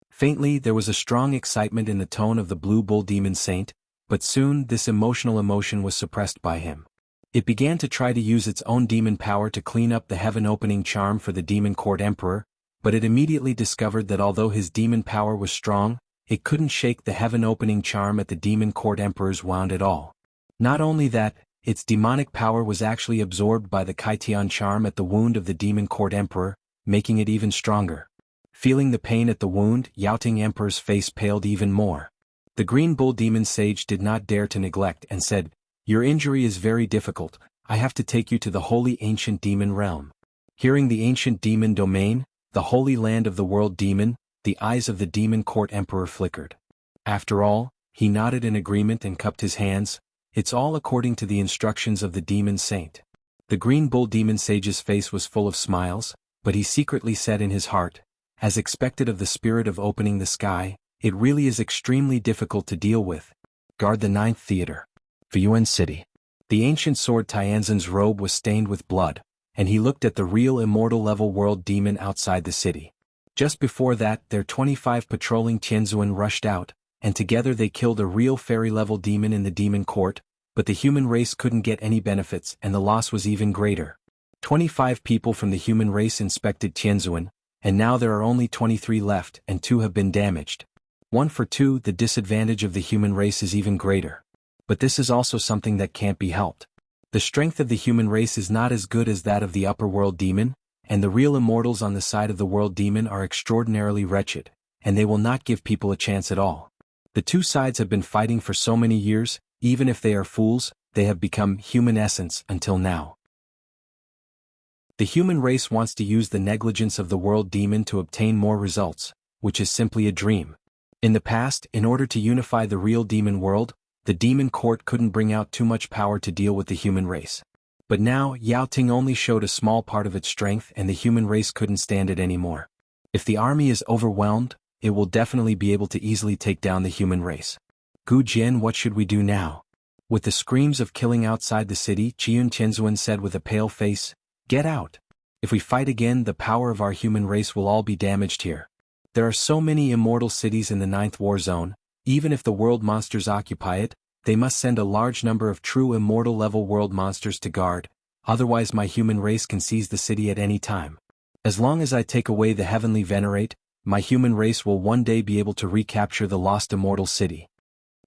Faintly, there was a strong excitement in the tone of the blue bull demon saint, but soon this emotional emotion was suppressed by him. It began to try to use its own demon power to clean up the heaven-opening charm for the demon court emperor, but it immediately discovered that although his demon power was strong, it couldn't shake the heaven-opening charm at the demon court emperor's wound at all. Not only that, its demonic power was actually absorbed by the Kaitian charm at the wound of the demon court emperor, making it even stronger. Feeling the pain at the wound, Yaoting emperor's face paled even more. The green bull demon sage did not dare to neglect and said, "Your injury is very difficult, I have to take you to the holy ancient demon realm." Hearing the ancient demon domain, the holy land of the world demon, the eyes of the demon court emperor flickered. After all, he nodded in agreement and cupped his hands, "It's all according to the instructions of the demon saint." The green bull demon sage's face was full of smiles, but he secretly said in his heart, as expected of the spirit of opening the sky, "It really is extremely difficult to deal with." Guard the 9th Theater. Fuyuan City. The ancient sword Tianzhen's robe was stained with blood, and he looked at the real immortal level world demon outside the city. Just before that, their 25 patrolling Tianzuan rushed out, and together they killed a real fairy level demon in the demon court, but the human race couldn't get any benefits and the loss was even greater. 25 people from the human race inspected Tianzuan, and now there are only 23 left and 2 have been damaged. 1 for 2, the disadvantage of the human race is even greater. But this is also something that can't be helped. The strength of the human race is not as good as that of the upper world demon, and the real immortals on the side of the world demon are extraordinarily wretched, and they will not give people a chance at all. The two sides have been fighting for so many years, even if they are fools, they have become human essence until now. The human race wants to use the negligence of the world demon to obtain more results, which is simply a dream. In the past, in order to unify the real demon world, the demon court couldn't bring out too much power to deal with the human race. But now, Yaoting only showed a small part of its strength and the human race couldn't stand it anymore. If the army is overwhelmed, it will definitely be able to easily take down the human race. Gu Jian, what should we do now? With the screams of killing outside the city, Qiyun Tianzuan said with a pale face, "Get out. If we fight again, the power of our human race will all be damaged here. There are so many immortal cities in the 9th war zone, even if the world monsters occupy it, they must send a large number of true immortal level world monsters to guard, otherwise my human race can seize the city at any time. As long as I take away the heavenly venerate, my human race will one day be able to recapture the lost immortal city."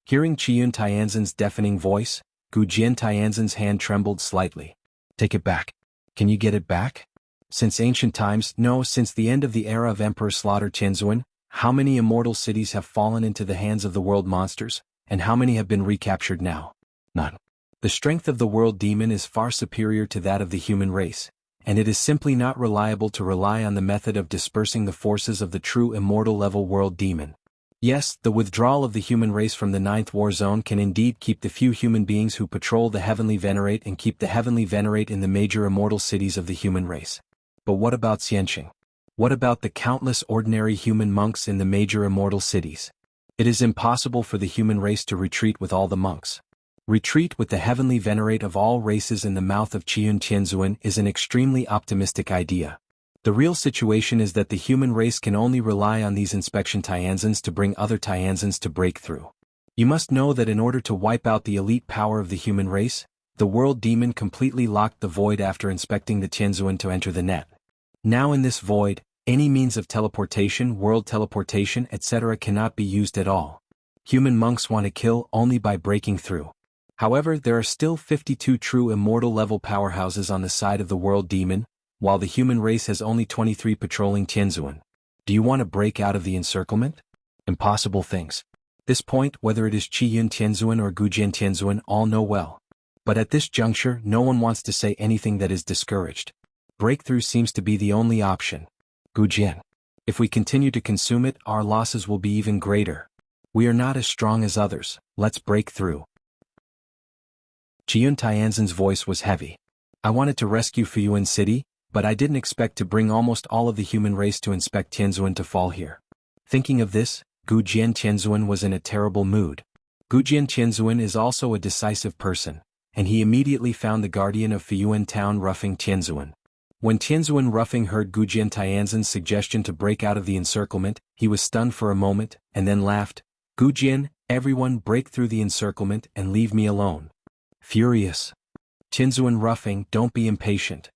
Hearing Qiyun Tianzhen's deafening voice, Gu Jian Tianzhen's hand trembled slightly. "Take it back. Can you get it back?" Since ancient times, no, since the end of the era of Emperor Slaughter Tianzuan, how many immortal cities have fallen into the hands of the world monsters, and how many have been recaptured now? None. The strength of the world demon is far superior to that of the human race, and it is simply not reliable to rely on the method of dispersing the forces of the true immortal level world demon. Yes, the withdrawal of the human race from the 9th war zone can indeed keep the few human beings who patrol the heavenly venerate and keep the heavenly venerate in the major immortal cities of the human race. But what about Xianqing? What about the countless ordinary human monks in the major immortal cities? It is impossible for the human race to retreat with all the monks. Retreat with the heavenly venerate of all races in the mouth of Qiyun Tianzuan is an extremely optimistic idea. The real situation is that the human race can only rely on these inspection Tianzins to bring other Tianzins to break through. You must know that in order to wipe out the elite power of the human race, the world demon completely locked the void after inspecting the Tianzuan to enter the net. Now in this void, any means of teleportation, world teleportation, etc. cannot be used at all. Human monks want to kill only by breaking through. However, there are still 52 true immortal level powerhouses on the side of the world demon, while the human race has only 23 patrolling Tianzuan. Do you want to break out of the encirclement? Impossible things. This point, whether it is Qiyun Tianzuan or Gujian Tianzuan, all know well. But at this juncture, no one wants to say anything that is discouraged. Breakthrough seems to be the only option. Gujian. If we continue to consume it, our losses will be even greater. We are not as strong as others, let's break through. Qiyun Tianzin's voice was heavy. I wanted to rescue Fuyuan City, but I didn't expect to bring almost all of the human race to inspect Tianzuan to fall here. Thinking of this, Gujian Tianzuan was in a terrible mood. Gujian Tianzuan is also a decisive person, and he immediately found the guardian of Fuyuan town roughing Tianzuan. When Tianzuan roughing heard Gujian Tianzin's suggestion to break out of the encirclement, he was stunned for a moment, and then laughed. Gujian, everyone break through the encirclement and leave me alone. Furious. Tianzuan roughing, don't be impatient.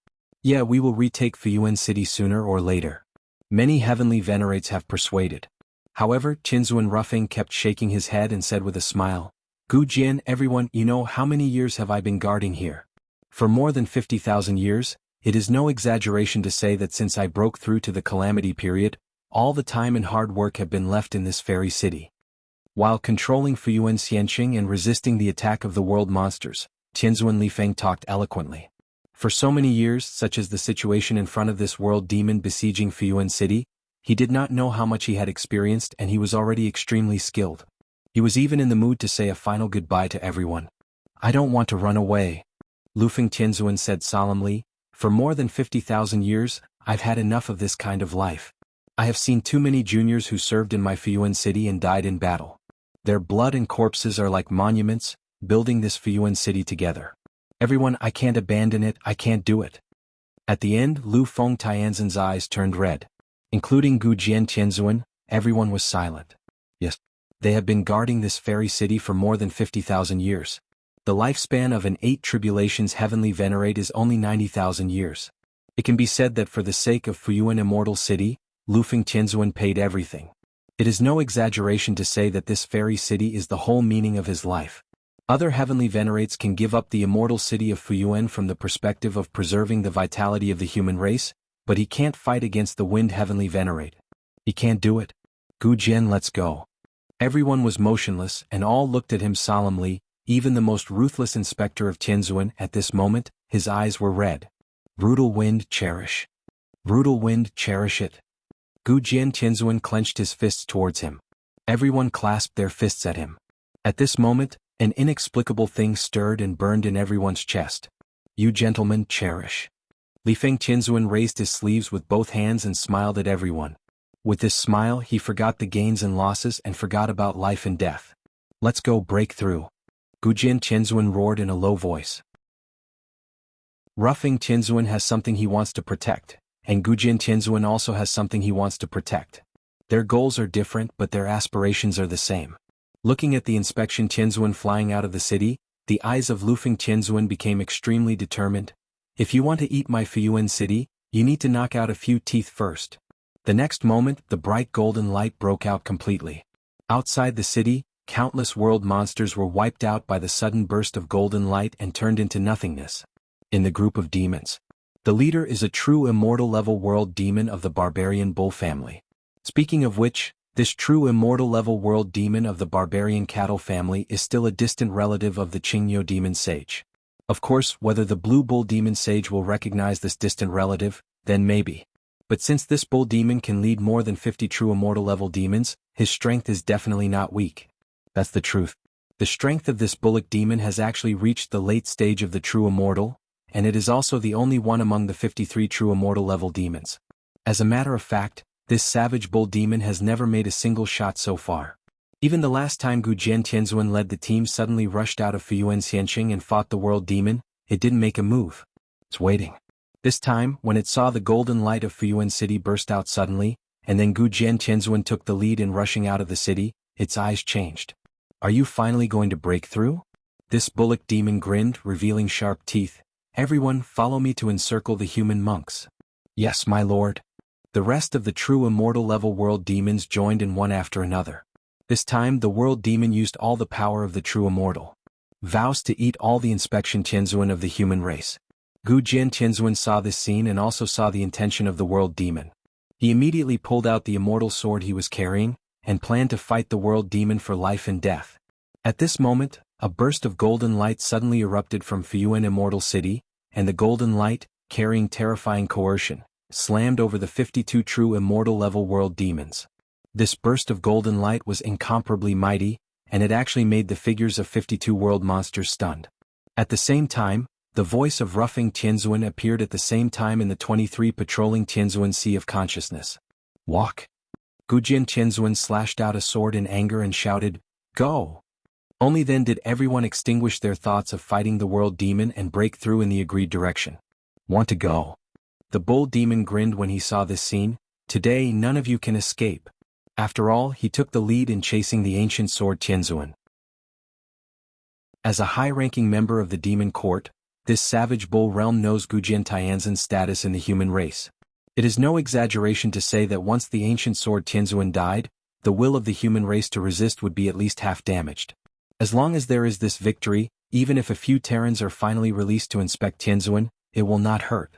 Yeah, we will retake Fuyuan City sooner or later. Many heavenly venerates have persuaded. However, Tianzuan roughing kept shaking his head and said with a smile, Gujian, everyone, you know how many years have I been guarding here? For more than 50,000 years, it is no exaggeration to say that since I broke through to the calamity period, all the time and hard work have been left in this fairy city. While controlling Fuyuan Xianqing and resisting the attack of the world monsters, Tianzuan Lifeng talked eloquently. For so many years, such as the situation in front of this world demon besieging Fuyuan City, he did not know how much he had experienced and he was already extremely skilled. He was even in the mood to say a final goodbye to everyone. I don't want to run away. Lufeng Tianzuan said solemnly, for more than 50,000 years, I've had enough of this kind of life. I have seen too many juniors who served in my Fuyuan City and died in battle. Their blood and corpses are like monuments, building this Fuyuan City together. Everyone, I can't abandon it, I can't do it. At the end, Lu Feng Tianzin's eyes turned red. Including Gujian Tianzuan, everyone was silent. Yes, they have been guarding this fairy city for more than 50,000 years. The lifespan of an 8 tribulations heavenly venerate is only 90,000 years. It can be said that for the sake of Fuyuan Immortal City, Lufeng Tianzuan paid everything. It is no exaggeration to say that this fairy city is the whole meaning of his life. Other heavenly venerates can give up the immortal city of Fuyuan from the perspective of preserving the vitality of the human race, but he can't fight against the wind heavenly venerate. He can't do it. Gujian, let's go. Everyone was motionless and all looked at him solemnly, even the most ruthless inspector of Tianzuan at this moment, his eyes were red. Brutal wind, cherish. Brutal wind, cherish it. Gujian Tianzuan clenched his fists towards him. Everyone clasped their fists at him. At this moment, an inexplicable thing stirred and burned in everyone's chest. You gentlemen, cherish. Lifeng Tianzuan raised his sleeves with both hands and smiled at everyone. With this smile, he forgot the gains and losses and forgot about life and death. Let's go break through. Gujian Tianzuan roared in a low voice. Roughing Tianzuan has something he wants to protect, and Gujian Tianzuan also has something he wants to protect. Their goals are different but their aspirations are the same. Looking at the inspection Tianzuan flying out of the city, the eyes of Lufeng Tianzuan became extremely determined. If you want to eat my Fuyuan city, you need to knock out a few teeth first. The next moment, the bright golden light broke out completely. Outside the city, countless world monsters were wiped out by the sudden burst of golden light and turned into nothingness. In the group of demons, the leader is a true immortal level world demon of the barbarian bull family. Speaking of which, this true immortal level world demon of the barbarian cattle family is still a distant relative of the Qingyo demon sage. Of course, whether the blue bull demon sage will recognize this distant relative, then maybe. But since this bull demon can lead more than 50 true immortal level demons, his strength is definitely not weak. That's the truth. The strength of this bullock demon has actually reached the late stage of the true immortal, and it is also the only one among the 53 true immortal level demons. As a matter of fact, this savage bull demon has never made a single shot so far. Even the last time Gujian Tianzuan led the team suddenly rushed out of Fuyuan Xianqing and fought the world demon, it didn't make a move. It's waiting. This time, when it saw the golden light of Fuyuan City burst out suddenly, and then Gujian Tianzuan took the lead in rushing out of the city, its eyes changed. Are you finally going to break through? This bullock demon grinned, revealing sharp teeth. Everyone, follow me to encircle the human monks. Yes, my lord. The rest of the true immortal level world demons joined in one after another. This time the world demon used all the power of the true immortal. Vows to eat all the inspection Tianzuan of the human race. Gujian Tianzuan saw this scene and also saw the intention of the world demon. He immediately pulled out the immortal sword he was carrying, and planned to fight the world demon for life and death. At this moment, a burst of golden light suddenly erupted from Fuyuan Immortal City, and the golden light, carrying terrifying coercion, slammed over the 52 true immortal level world demons. This burst of golden light was incomparably mighty, and it actually made the figures of 52 world monsters stunned. At the same time, the voice of roughing Tianzuan appeared at the same time in the 23 patrolling Tianzuan Sea of Consciousness. Walk. Gujian Tianzuan slashed out a sword in anger and shouted, Go! Only then did everyone extinguish their thoughts of fighting the world demon and break through in the agreed direction. Want to go? The bull demon grinned when he saw this scene. Today none of you can escape. After all, he took the lead in chasing the ancient sword Tianzuan. As a high-ranking member of the demon court, this savage bull realm knows Gujian Tianzan's status in the human race. It is no exaggeration to say that once the ancient sword Tianzuan died, the will of the human race to resist would be at least half damaged. As long as there is this victory, even if a few Terrans are finally released to inspect Tianzuan, it will not hurt.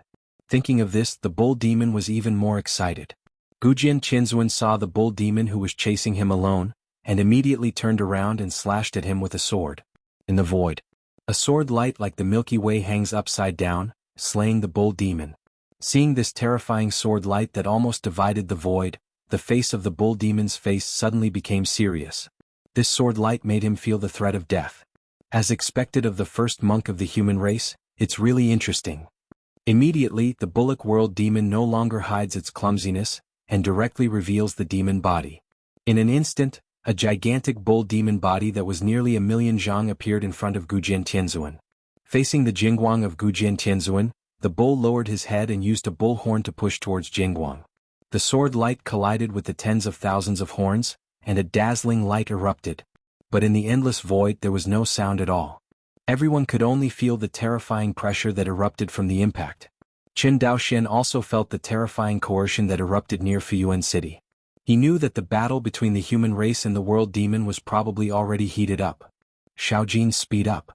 Thinking of this, the bull demon was even more excited. Gujian Tianzuan saw the bull demon who was chasing him alone, and immediately turned around and slashed at him with a sword. In the void, a sword light like the Milky Way hangs upside down, slaying the bull demon. Seeing this terrifying sword light that almost divided the void, the face of the bull demon's face suddenly became serious. This sword light made him feel the threat of death. As expected of the first monk of the human race, it's really interesting. Immediately, the bullock world demon no longer hides its clumsiness, and directly reveals the demon body. In an instant, a gigantic bull demon body that was nearly 1,000,000 zhang appeared in front of Gujian Tianzuan. Facing the Jingguang of Gujian Tianzuan, the bull lowered his head and used a bull horn to push towards Jingguang. The sword light collided with the tens of thousands of horns, and a dazzling light erupted. But in the endless void there was no sound at all. Everyone could only feel the terrifying pressure that erupted from the impact. Qin Daoxian also felt the terrifying coercion that erupted near Fuyuan City. He knew that the battle between the human race and the world demon was probably already heated up. Shaojin, speed up.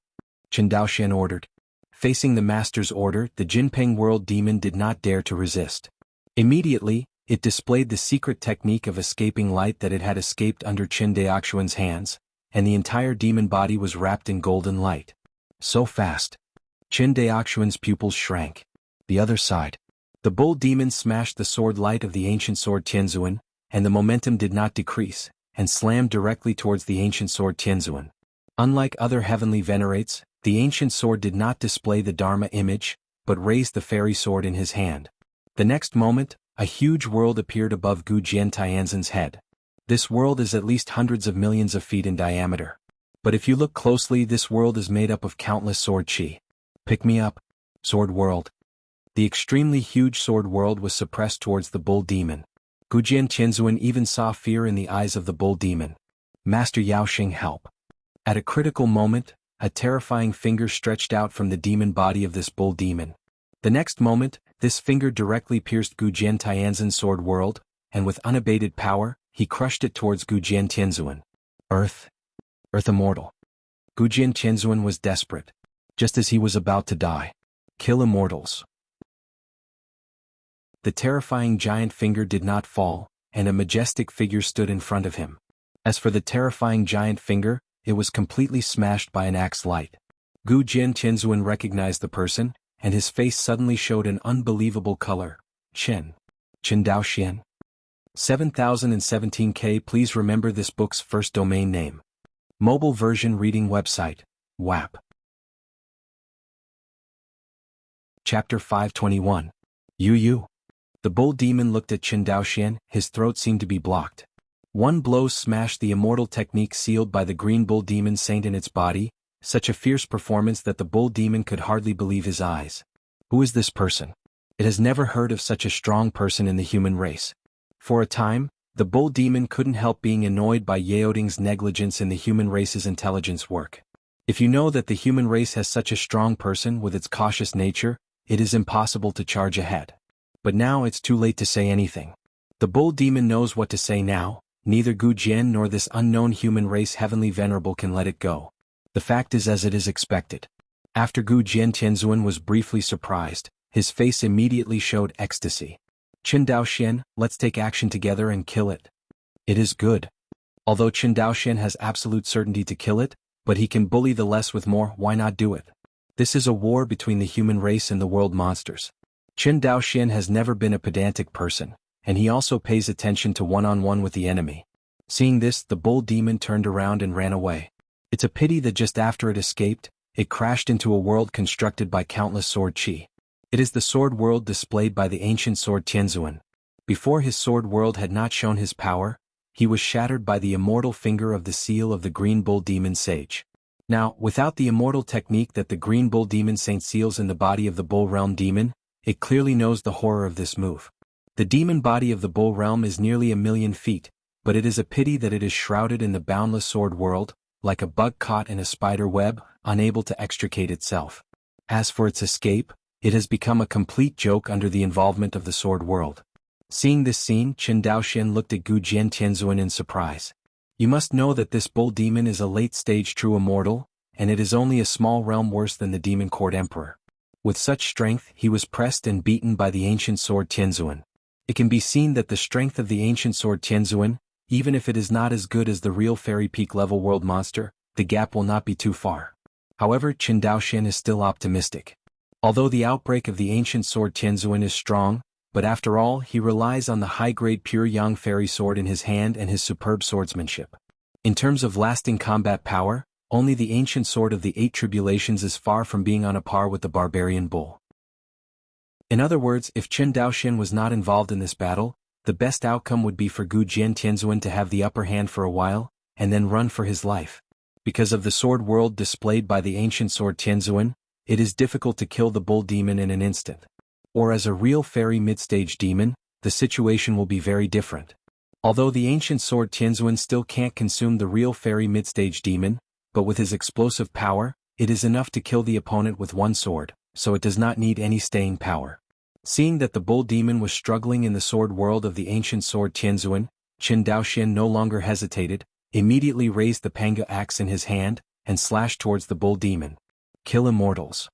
Qin Daoxian ordered. Facing the master's order, the Jinpeng world demon did not dare to resist. Immediately, it displayed the secret technique of escaping light that it had escaped under Qin Daoxian's hands, and the entire demon body was wrapped in golden light. So fast. Qin Daoxian's pupils shrank. The other side. The bull demon smashed the sword light of the ancient sword Tianzuan, and the momentum did not decrease, and slammed directly towards the ancient sword Tianzuan. Unlike other heavenly venerates, the ancient sword did not display the Dharma image, but raised the fairy sword in his hand. The next moment, a huge world appeared above Gujian Tianzan's head. This world is at least hundreds of millions of feet in diameter. But if you look closely, this world is made up of countless sword chi. Pick me up. Sword world. The extremely huge sword world was suppressed towards the bull demon. Gujian Tianzuan even saw fear in the eyes of the bull demon. Master Yaoxing, help. At a critical moment, a terrifying finger stretched out from the demon body of this bull demon. The next moment, this finger directly pierced Gujian Tianzan's sword world, and with unabated power, he crushed it towards Gujian Tianzuan. Earth immortal. Gujian Tianzuan was desperate. Just as he was about to die. Kill immortals. The terrifying giant finger did not fall, and a majestic figure stood in front of him. As for the terrifying giant finger, it was completely smashed by an axe light. Gujian Tianzuan recognized the person, and his face suddenly showed an unbelievable color. Qin Daoxian. 7017K. Please remember this book's first domain name. Mobile version reading website. WAP. Chapter 521. Yu. The bull demon looked at Qin Daoxian, his throat seemed to be blocked. One blow smashed the immortal technique sealed by the green bull demon saint in its body, such a fierce performance that the bull demon could hardly believe his eyes. Who is this person? It has never heard of such a strong person in the human race. For a time, the bull demon couldn't help being annoyed by Yaoding's negligence in the human race's intelligence work. If you know that the human race has such a strong person with its cautious nature, it is impossible to charge ahead. But now it's too late to say anything. The bull demon knows what to say now. Neither Gu Jian nor this unknown human race heavenly venerable can let it go. The fact is as it is expected. After Gu Jian, Tianzuan was briefly surprised. His face immediately showed ecstasy. Qin Daoxian, let's take action together and kill it. It is good. Although Qin Daoxian has absolute certainty to kill it, but he can bully the less with more, why not do it? This is a war between the human race and the world monsters. Qin Daoxian has never been a pedantic person, and he also pays attention to one-on-one with the enemy. Seeing this, the bull demon turned around and ran away. It's a pity that just after it escaped, it crashed into a world constructed by countless sword qi. It is the sword world displayed by the ancient sword Tianzuan. Before his sword world had not shown his power, he was shattered by the immortal finger of the seal of the green bull demon sage. Now, without the immortal technique that the green bull demon saint seals in the body of the bull realm demon, it clearly knows the horror of this move. The demon body of the bull realm is nearly 1,000,000 feet, but it is a pity that it is shrouded in the boundless sword world, like a bug caught in a spider web, unable to extricate itself. As for its escape, it has become a complete joke under the involvement of the sword world. Seeing this scene, Qin Daoxian looked at Gu Jian Tianzuan in surprise. You must know that this bull demon is a late-stage true immortal, and it is only a small realm worse than the demon court emperor. With such strength, he was pressed and beaten by the ancient sword Tianzuan. It can be seen that the strength of the ancient sword Tianzuan, even if it is not as good as the real fairy peak level world monster, the gap will not be too far. However, Qin Daoxian is still optimistic. Although the outbreak of the ancient sword Tianzuan is strong, but after all, he relies on the high-grade pure yang fairy sword in his hand and his superb swordsmanship. In terms of lasting combat power, only the ancient sword of the 8 tribulations is far from being on a par with the barbarian bull. In other words, if Qin Daoxian was not involved in this battle, the best outcome would be for Gu Jian Tianzuan to have the upper hand for a while, and then run for his life. Because of the sword world displayed by the ancient sword Tianzuan, it is difficult to kill the bull demon in an instant. Or as a real fairy mid-stage demon, the situation will be very different. Although the ancient sword Tianzuan still can't consume the real fairy mid-stage demon, but with his explosive power, it is enough to kill the opponent with one sword, so it does not need any staying power. Seeing that the bull demon was struggling in the sword world of the ancient sword Tianzuan, Qin Daoxian no longer hesitated, immediately raised the panga axe in his hand, and slashed towards the bull demon. Kill immortals.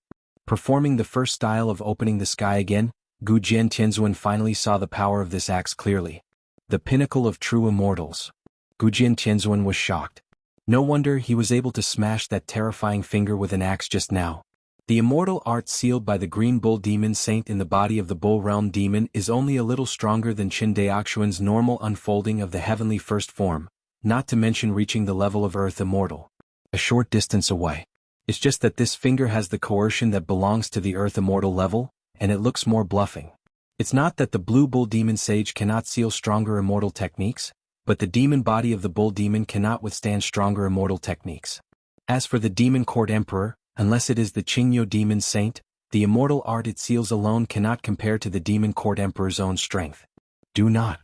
Performing the first style of opening the sky again, Gu Jian Tianzuan finally saw the power of this axe clearly. The pinnacle of true immortals. Gu Jian Tianzuan was shocked. No wonder he was able to smash that terrifying finger with an axe just now. The immortal art sealed by the green bull demon saint in the body of the bull realm demon is only a little stronger than Qin Daoxian's normal unfolding of the heavenly first form, not to mention reaching the level of earth immortal. A short distance away. It's just that this finger has the coercion that belongs to the earth immortal level, and it looks more bluffing. It's not that the blue bull demon sage cannot seal stronger immortal techniques, but the demon body of the bull demon cannot withstand stronger immortal techniques. As for the demon court emperor, unless it is the Qingyo demon saint, the immortal art it seals alone cannot compare to the demon court emperor's own strength. Do not.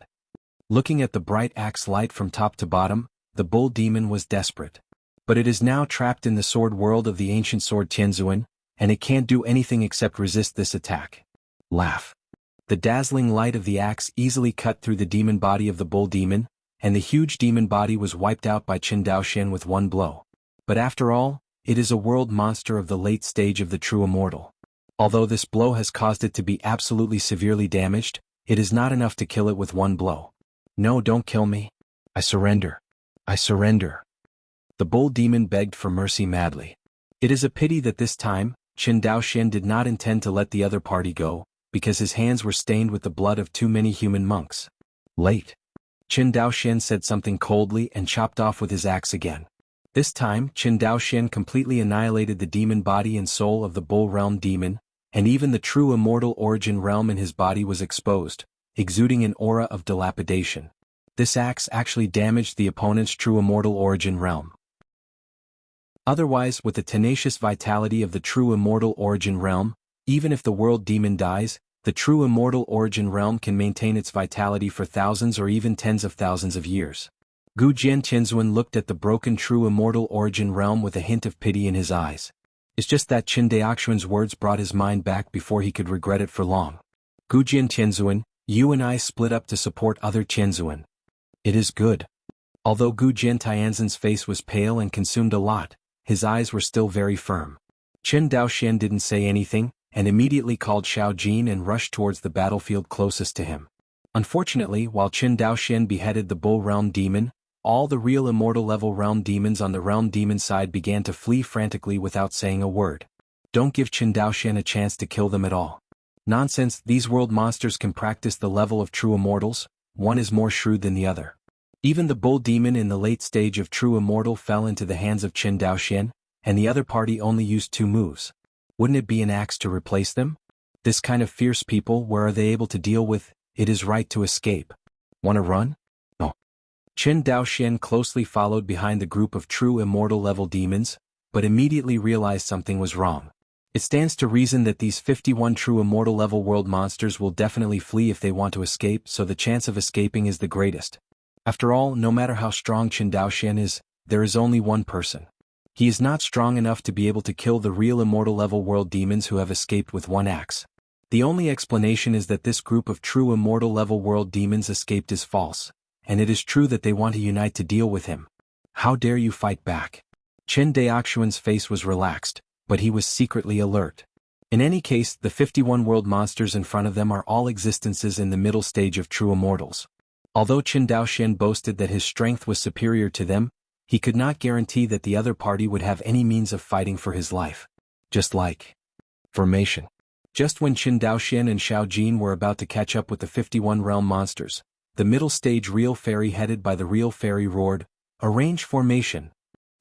Looking at the bright axe light from top to bottom, the bull demon was desperate. But it is now trapped in the sword world of the ancient sword Tianzuan, and it can't do anything except resist this attack. Laugh. The dazzling light of the axe easily cut through the demon body of the bull demon, and the huge demon body was wiped out by Qin Daoxian with one blow. But after all, it is a world monster of the late stage of the true immortal. Although this blow has caused it to be absolutely severely damaged, it is not enough to kill it with one blow. No, don't kill me. I surrender. I surrender. The bull demon begged for mercy madly. It is a pity that this time, Qin Daoxian did not intend to let the other party go, because his hands were stained with the blood of too many human monks. Late. Qin Daoxian said something coldly and chopped off with his axe again. This time, Qin Daoxian completely annihilated the demon body and soul of the bull realm demon, and even the true immortal origin realm in his body was exposed, exuding an aura of dilapidation. This axe actually damaged the opponent's true immortal origin realm. Otherwise, with the tenacious vitality of the true immortal origin realm, even if the world demon dies, The true immortal origin realm can maintain its vitality for thousands or even tens of thousands of years. Gu Jian Tianzuan looked at the broken true immortal origin realm with a hint of pity in his eyes. It's just that Qin Daoxuan's words brought his mind back before he could regret it for long. Gu Jian Tianzuan, you and I split up to support other Tianzuan. It is good. Although Gu Jian Tianzan's face was pale and consumed a lot, his eyes were still very firm. Qin Daoxian didn't say anything, and immediately called Xiao Jin and rushed towards the battlefield closest to him. Unfortunately, while Qin Daoxian beheaded the Bull Realm Demon, all the real immortal level realm demons on the realm demon side began to flee frantically without saying a word. Don't give Qin Daoxian a chance to kill them at all. Nonsense, these world monsters can practice the level of true immortals, one is more shrewd than the other. Even the bull demon in the late stage of true immortal fell into the hands of Qin Daoxian, and the other party only used 2 moves. Wouldn't it be an axe to replace them? This kind of fierce people, where are they able to deal with? It is right to escape. Wanna run? No. Qin Daoxian closely followed behind the group of true immortal level demons, but immediately realized something was wrong. It stands to reason that these 51 true immortal level world monsters will definitely flee if they want to escape, so the chance of escaping is the greatest. After all, no matter how strong Qin Daoxian is, there is only one person. He is not strong enough to be able to kill the real immortal level world demons who have escaped with 1 axe. The only explanation is that this group of true immortal level world demons escaped is false, and it is true that they want to unite to deal with him. How dare you fight back? Qin Daoxuan's face was relaxed, but he was secretly alert. In any case, the 51 world monsters in front of them are all existences in the middle stage of true immortals. Although Qin Daoxian boasted that his strength was superior to them, he could not guarantee that the other party would have any means of fighting for his life. Just like formation. Just when Qin Daoxian and Xiao Jin were about to catch up with the 51 realm monsters, the middle stage real fairy headed by the real fairy roared, "Arrange formation."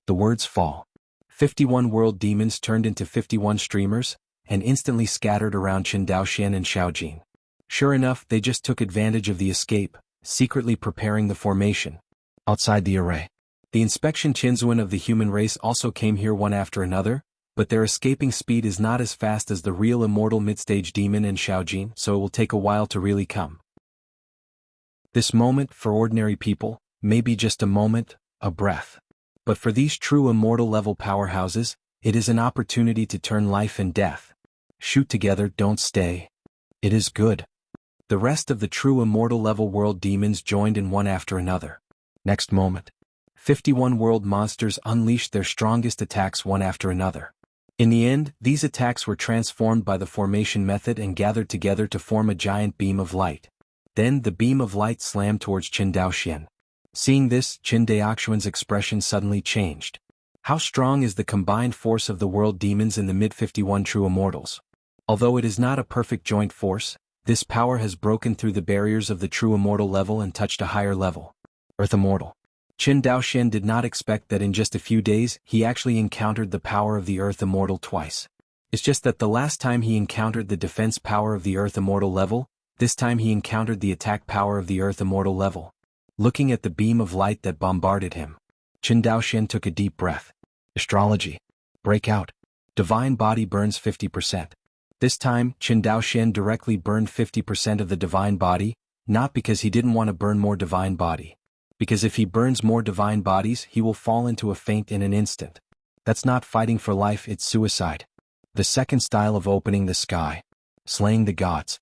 The words fall. 51 world demons turned into 51 streamers, and instantly scattered around Qin Daoxian and Xiao Jin. Sure enough, they just took advantage of the escape, secretly preparing the formation. Outside the array, the inspection Tianzuan of the human race also came here one after another, but their escaping speed is not as fast as the real immortal mid-stage demon and Xiao Jin, so it will take a while to really come. This moment, for ordinary people, may be just a moment, a breath. But for these true immortal level powerhouses, it is an opportunity to turn life and death. Shoot together, don't stay. It is good. The rest of the true immortal level world demons joined in one after another. Next moment, 51 world monsters unleashed their strongest attacks one after another. In the end, these attacks were transformed by the formation method and gathered together to form a giant beam of light. Then the beam of light slammed towards Qin Daoxian. Seeing this, Qin Daoxuan's expression suddenly changed. How strong is the combined force of the world demons and the mid-51 true immortals? Although it is not a perfect joint force, this power has broken through the barriers of the true immortal level and touched a higher level. Earth Immortal. Qin Daoxian did not expect that in just a few days he actually encountered the power of the Earth Immortal twice. It's just that the last time he encountered the defense power of the Earth Immortal level, this time he encountered the attack power of the Earth Immortal level. Looking at the beam of light that bombarded him, Qin Daoxian took a deep breath. Astrology. Breakout. Divine body burns 50%. This time, Qin Daoxian directly burned 50% of the divine body, not because he didn't want to burn more divine body. Because if he burns more divine bodies, he will fall into a faint in an instant. That's not fighting for life, it's suicide. The second style of opening the sky. Slaying the gods.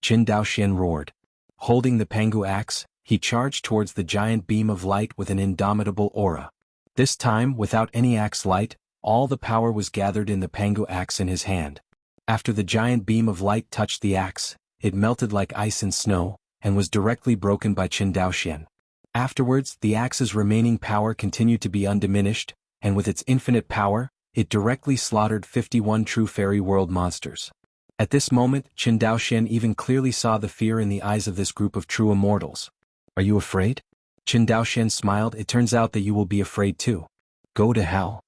Qin Daoxian roared. Holding the Pengu axe, he charged towards the giant beam of light with an indomitable aura. This time, without any axe light, all the power was gathered in the Pengu axe in his hand. After the giant beam of light touched the axe, it melted like ice and snow, and was directly broken by Qin Daoxian. Afterwards, the axe's remaining power continued to be undiminished, and with its infinite power, it directly slaughtered 51 true fairy world monsters. At this moment, Qin Daoxian even clearly saw the fear in the eyes of this group of true immortals. Are you afraid? Qin Daoxian smiled. It turns out that you will be afraid too. Go to hell.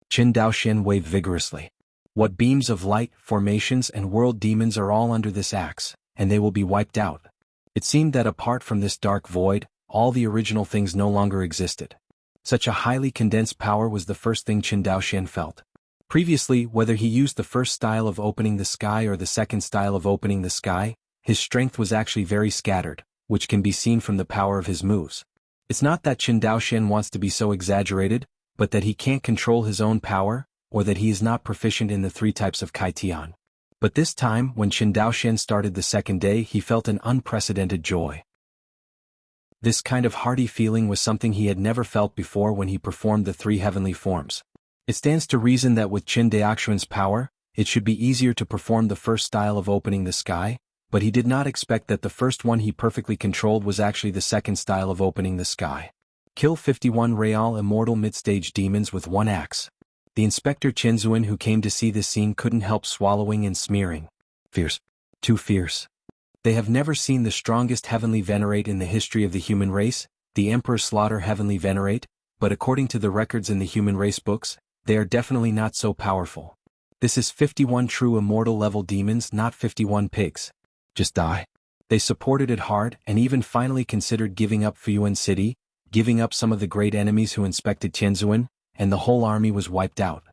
Qin Daoxian waved vigorously. What beams of light, formations and world demons are all under this axe, and they will be wiped out. It seemed that apart from this dark void, all the original things no longer existed. Such a highly condensed power was the first thing Qin Daoxian felt. Previously, whether he used the first style of opening the sky or the second style of opening the sky, his strength was actually very scattered, which can be seen from the power of his moves. It's not that Qin Daoxian wants to be so exaggerated, but that he can't control his own power, or that he is not proficient in the three types of Kai Tian. But this time, when Qin Daoxian started the second day, he felt an unprecedented joy. This kind of hearty feeling was something he had never felt before when he performed the three heavenly forms. It stands to reason that with Qin Daoxian's power, it should be easier to perform the first style of opening the sky, but he did not expect that the first one he perfectly controlled was actually the second style of opening the sky. Kill 51 real immortal mid-stage demons with one axe. The Inspector Qinzuan who came to see this scene couldn't help swallowing and smearing. Fierce. Too fierce. They have never seen the strongest heavenly venerate in the history of the human race, the Emperor Slaughter heavenly venerate, but according to the records in the human race books, they are definitely not so powerful. This is 51 true immortal level demons, not 51 pigs. Just die. They supported it hard and even finally considered giving up Fuyuan City, giving up some of the great enemies who inspected Tianzuan, and the whole army was wiped out.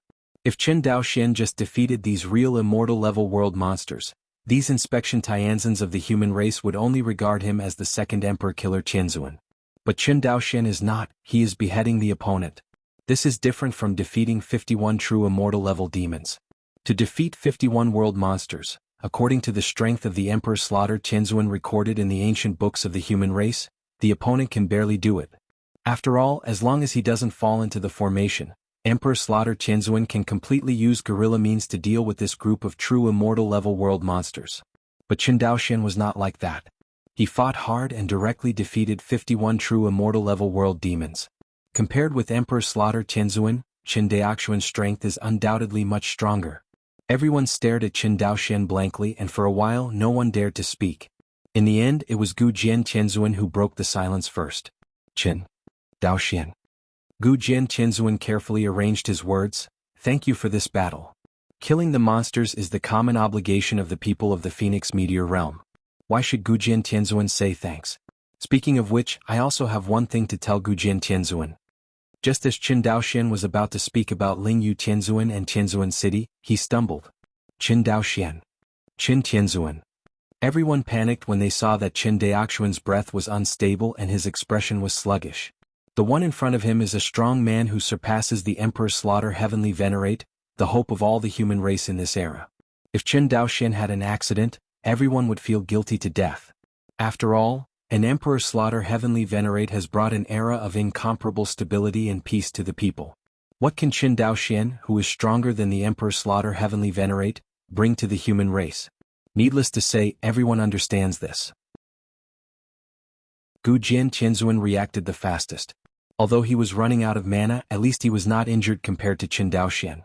If Qin Daoxian just defeated these real immortal level world monsters, these inspection Tianzans of the human race would only regard him as the second emperor killer Tianzuan. But Qin Daoxian is not, he is beheading the opponent. This is different from defeating 51 true immortal level demons. To defeat 51 world monsters, according to the strength of the Emperor Slaughter Tianzuan recorded in the ancient books of the human race, the opponent can barely do it. After all, as long as he doesn't fall into the formation, Emperor Slaughter Tianzuan can completely use guerrilla means to deal with this group of true immortal level world monsters. But Qin Daoxian was not like that. He fought hard and directly defeated 51 true immortal level world demons. Compared with Emperor Slaughter Tianzuan, Qin Daoxian's strength is undoubtedly much stronger. Everyone stared at Qin Daoxian blankly and for a while no one dared to speak. In the end it was Gu Jian Tianzuan who broke the silence first. Qin Daoxian. Gu Jian Tianzuan carefully arranged his words, "Thank you for this battle. Killing the monsters is the common obligation of the people of the Phoenix Meteor Realm. Why should Gu Jian Tianzuan say thanks? Speaking of which, I also have one thing to tell Gu Jian Tianzuan." Just as Qin Daoxian was about to speak about Lingyu Tianzuan and Tianzuan City, he stumbled. Qin Daoxian. Qin Tianzuan. Everyone panicked when they saw that Qin Daoxian's breath was unstable and his expression was sluggish. The one in front of him is a strong man who surpasses the Emperor Slaughter heavenly venerate, the hope of all the human race in this era. If Qin Daoxian had an accident, everyone would feel guilty to death. After all, an Emperor Slaughter heavenly venerate has brought an era of incomparable stability and peace to the people. What can Qin Daoxian, who is stronger than the Emperor Slaughter heavenly venerate, bring to the human race? Needless to say, everyone understands this. Gu Jian Tianzuan reacted the fastest. Although he was running out of mana, at least he was not injured compared to Qin Daoxian.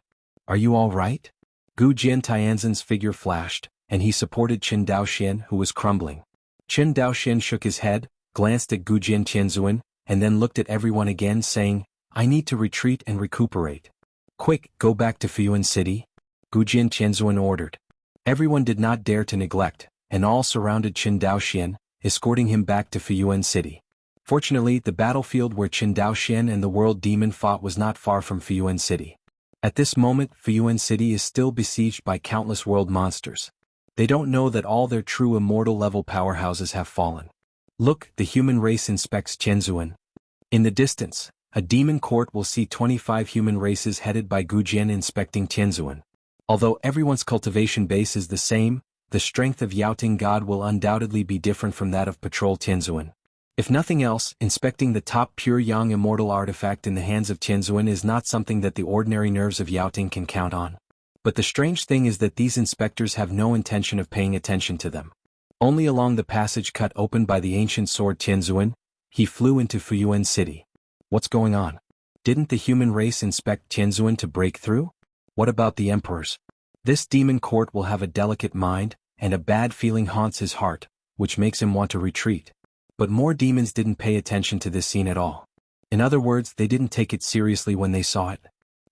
Are you all right? Gu Jian Tianzan's figure flashed, and he supported Qin Daoxian who was crumbling. Qin Daoxian shook his head, glanced at Gu Jian Tianzuan, and then looked at everyone again saying, "I need to retreat and recuperate. Quick, go back to Fuyuan City," Gu Jian Tianzuan ordered. Everyone did not dare to neglect, and all surrounded Qin Daoxian, escorting him back to Fuyuan City. Fortunately, the battlefield where Qin Daoxian and the world demon fought was not far from Fuyuan City. At this moment, Fuyuan City is still besieged by countless world monsters. They don't know that all their true immortal level powerhouses have fallen. Look, the human race inspects Tianzuan. In the distance, a demon court will see 25 human races headed by Gu Jian inspecting Tianzuan. Although everyone's cultivation base is the same, the strength of Yaoting God will undoubtedly be different from that of Patrol Tianzuan. If nothing else, inspecting the top pure yang immortal artifact in the hands of Tianzuan is not something that the ordinary nerves of Yaoting can count on. But the strange thing is that these inspectors have no intention of paying attention to them. Only along the passage cut open by the ancient sword Tianzuan, he flew into Fuyuan City. What's going on? Didn't the human race inspect Tianzuan to break through? What about the emperors? This demon court will have a delicate mind, and a bad feeling haunts his heart, which makes him want to retreat. But more demons didn't pay attention to this scene at all. In other words, they didn't take it seriously when they saw it.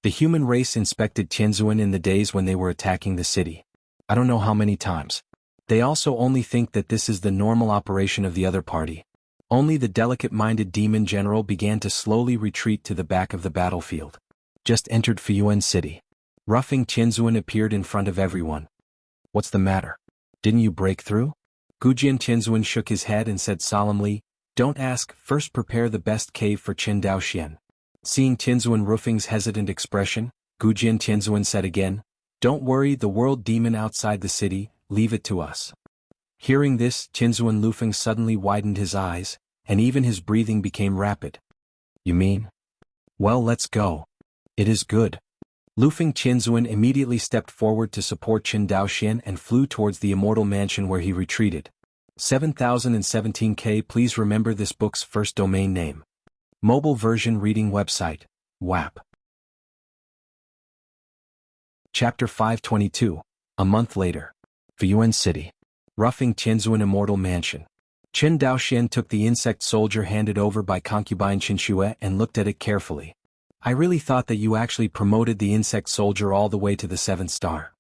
The human race inspected Tianzuan in the days when they were attacking the city. I don't know how many times. They also only think that this is the normal operation of the other party. Only the delicate-minded demon general began to slowly retreat to the back of the battlefield. Just entered Fuyuan City. Roughing Tianzuan appeared in front of everyone. What's the matter? Didn't you break through? Gujian Tianzuan shook his head and said solemnly, don't ask, first prepare the best cave for Qin Daoxian. Seeing Tianzuan Roofing's hesitant expression, Gujian Tianzuan said again, don't worry, the world demon outside the city, leave it to us. Hearing this, Tianzuan Lufeng suddenly widened his eyes, and even his breathing became rapid. You mean? Well, let's go. It is good. Lufeng Tianzuan immediately stepped forward to support Qin Daoxian and flew towards the immortal mansion where he retreated. 7017K. Please remember this book's first domain name. Mobile version reading website, WAP. Chapter 522. A month later. Fuyuan City. Roughing Tianzuan Immortal Mansion. Qin Daoxian took the insect soldier handed over by concubine Qinxue and looked at it carefully. I really thought that you actually promoted the insect soldier all the way to the 7th star.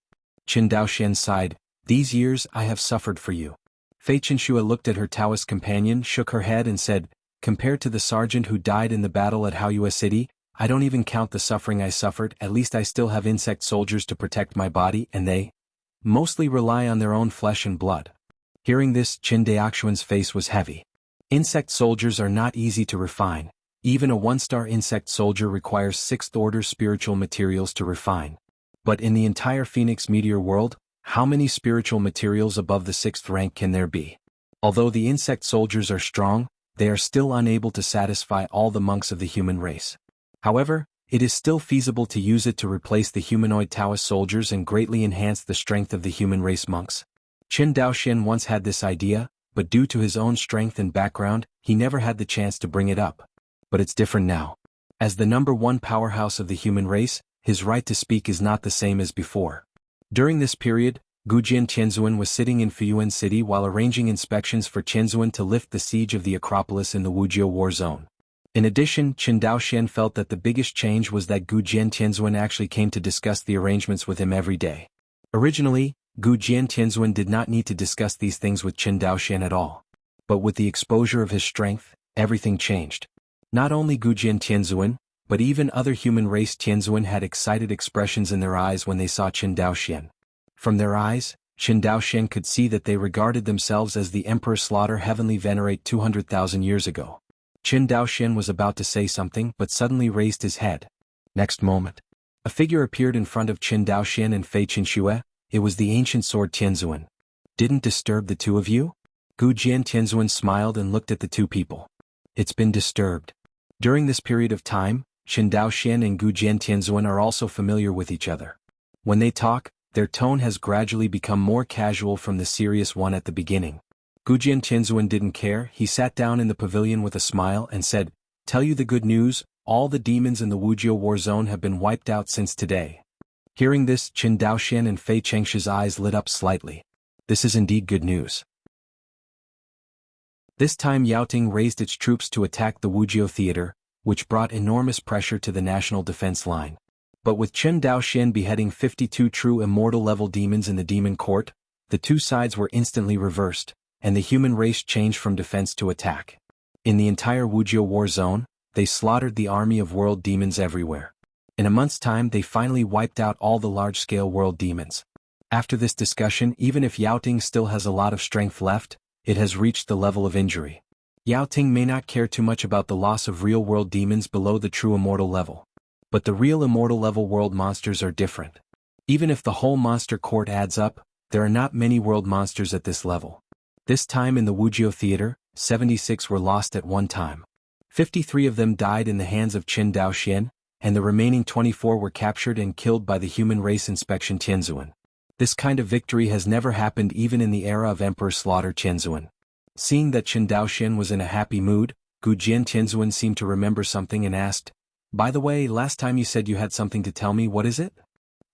Qin Daoxian sighed, these years I have suffered for you. Fei Qinxue looked at her Taoist companion, shook her head and said, compared to the sergeant who died in the battle at Haoyue City, I don't even count the suffering I suffered, at least I still have insect soldiers to protect my body and they mostly rely on their own flesh and blood. Hearing this, Qin Daoxian's face was heavy. Insect soldiers are not easy to refine. Even a 1-star insect soldier requires 6th-order spiritual materials to refine. But in the entire Phoenix Meteor world, how many spiritual materials above the 6th rank can there be? Although the insect soldiers are strong, they are still unable to satisfy all the monks of the human race. However, it is still feasible to use it to replace the humanoid Taoist soldiers and greatly enhance the strength of the human race monks. Qin Daoxian once had this idea, but due to his own strength and background, he never had the chance to bring it up. But it's different now. As the #1 powerhouse of the human race, his right to speak is not the same as before. During this period, Gujian Tianzuan was sitting in Fuyuan City while arranging inspections for Tianzuan to lift the siege of the Acropolis in the Wuxia war zone. In addition, Qin Daoxian felt that the biggest change was that Gujian Tianzuan actually came to discuss the arrangements with him every day. Originally, Gujian Tianzuan did not need to discuss these things with Qin Daoxian at all. But with the exposure of his strength, everything changed. Not only Gujian Tianzuan, but even other human race Tianzuan had excited expressions in their eyes when they saw Qin Daoxian. From their eyes, Qin Daoxian could see that they regarded themselves as the Emperor Slaughter Heavenly Venerate 200,000 years ago. Qin Daoxian was about to say something but suddenly raised his head. Next moment, a figure appeared in front of Qin Daoxian and Fei Qinxue. It was the ancient sword Tianzuan. Didn't disturb the two of you? Gujian Tianzuan smiled and looked at the two people. It's been disturbed. During this period of time, Qin Daoxian and Gujian Tianzuan are also familiar with each other. When they talk, their tone has gradually become more casual from the serious one at the beginning. Gujian Tianzuan didn't care. He sat down in the pavilion with a smile and said, tell you the good news, all the demons in the Wuxia war zone have been wiped out since today. Hearing this, Qin Daoxian and Fei Qingshu's eyes lit up slightly. This is indeed good news. This time Yaoting raised its troops to attack the Wujiao theater, which brought enormous pressure to the national defense line. But with Qin Daoxian beheading 52 true immortal-level demons in the demon court, the two sides were instantly reversed, and the human race changed from defense to attack. In the entire Wujiao war zone, they slaughtered the army of world demons everywhere. In a month's time they finally wiped out all the large-scale world demons. After this discussion, even if Yaoting still has a lot of strength left, it has reached the level of injury. Yaoting may not care too much about the loss of real-world demons below the true immortal level. But the real immortal-level world monsters are different. Even if the whole monster court adds up, there are not many world monsters at this level. This time in the Wujiao theater, 76 were lost at one time. 53 of them died in the hands of Qin Daoxian, and the remaining 24 were captured and killed by the human race inspection Tianzuan. This kind of victory has never happened even in the era of Emperor Slaughter Tianzuan. Seeing that Qin Daoxian was in a happy mood, Gujian Tianzuan seemed to remember something and asked, by the way, last time you said you had something to tell me, what is it?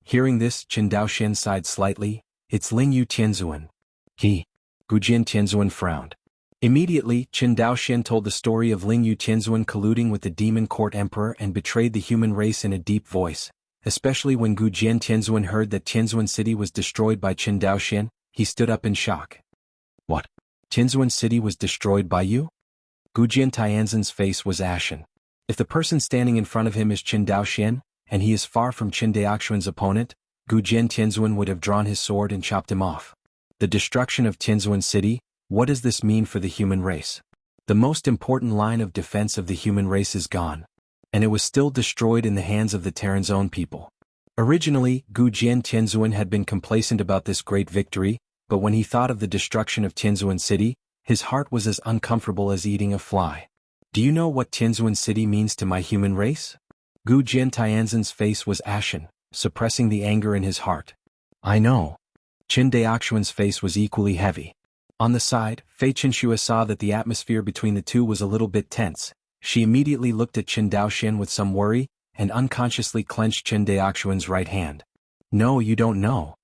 Hearing this, Qin Daoxian sighed slightly, it's Lingyu Tianzuan. Gujian Tianzuan frowned. Immediately, Qin Daoxian told the story of Lingyu Tianzuan colluding with the demon court emperor and betrayed the human race in a deep voice. Especially when Gujian Tianzuan heard that Tianzuan City was destroyed by Qin Daoxian, he stood up in shock. What? Tianzuan City was destroyed by you? Gujian Tianzuan's face was ashen. If the person standing in front of him is Qin Daoxian, and he is far from Qin Daoxuan's opponent, Gu Jian Tianzuan would have drawn his sword and chopped him off. The destruction of Tianzuan City, what does this mean for the human race? The most important line of defense of the human race is gone. And it was still destroyed in the hands of the Terran's own people. Originally, Gu Jian Tianzuan had been complacent about this great victory, but when he thought of the destruction of Tianzuan City, his heart was as uncomfortable as eating a fly. Do you know what Tianzuan City means to my human race? Gu Jian Tianzan's face was ashen, suppressing the anger in his heart. I know. Qin Daoxuan's face was equally heavy. On the side, Fei Qinshua saw that the atmosphere between the two was a little bit tense. She immediately looked at Qin Daoxian with some worry, and unconsciously clenched Qin Daoxuan's right hand. No, you don't know.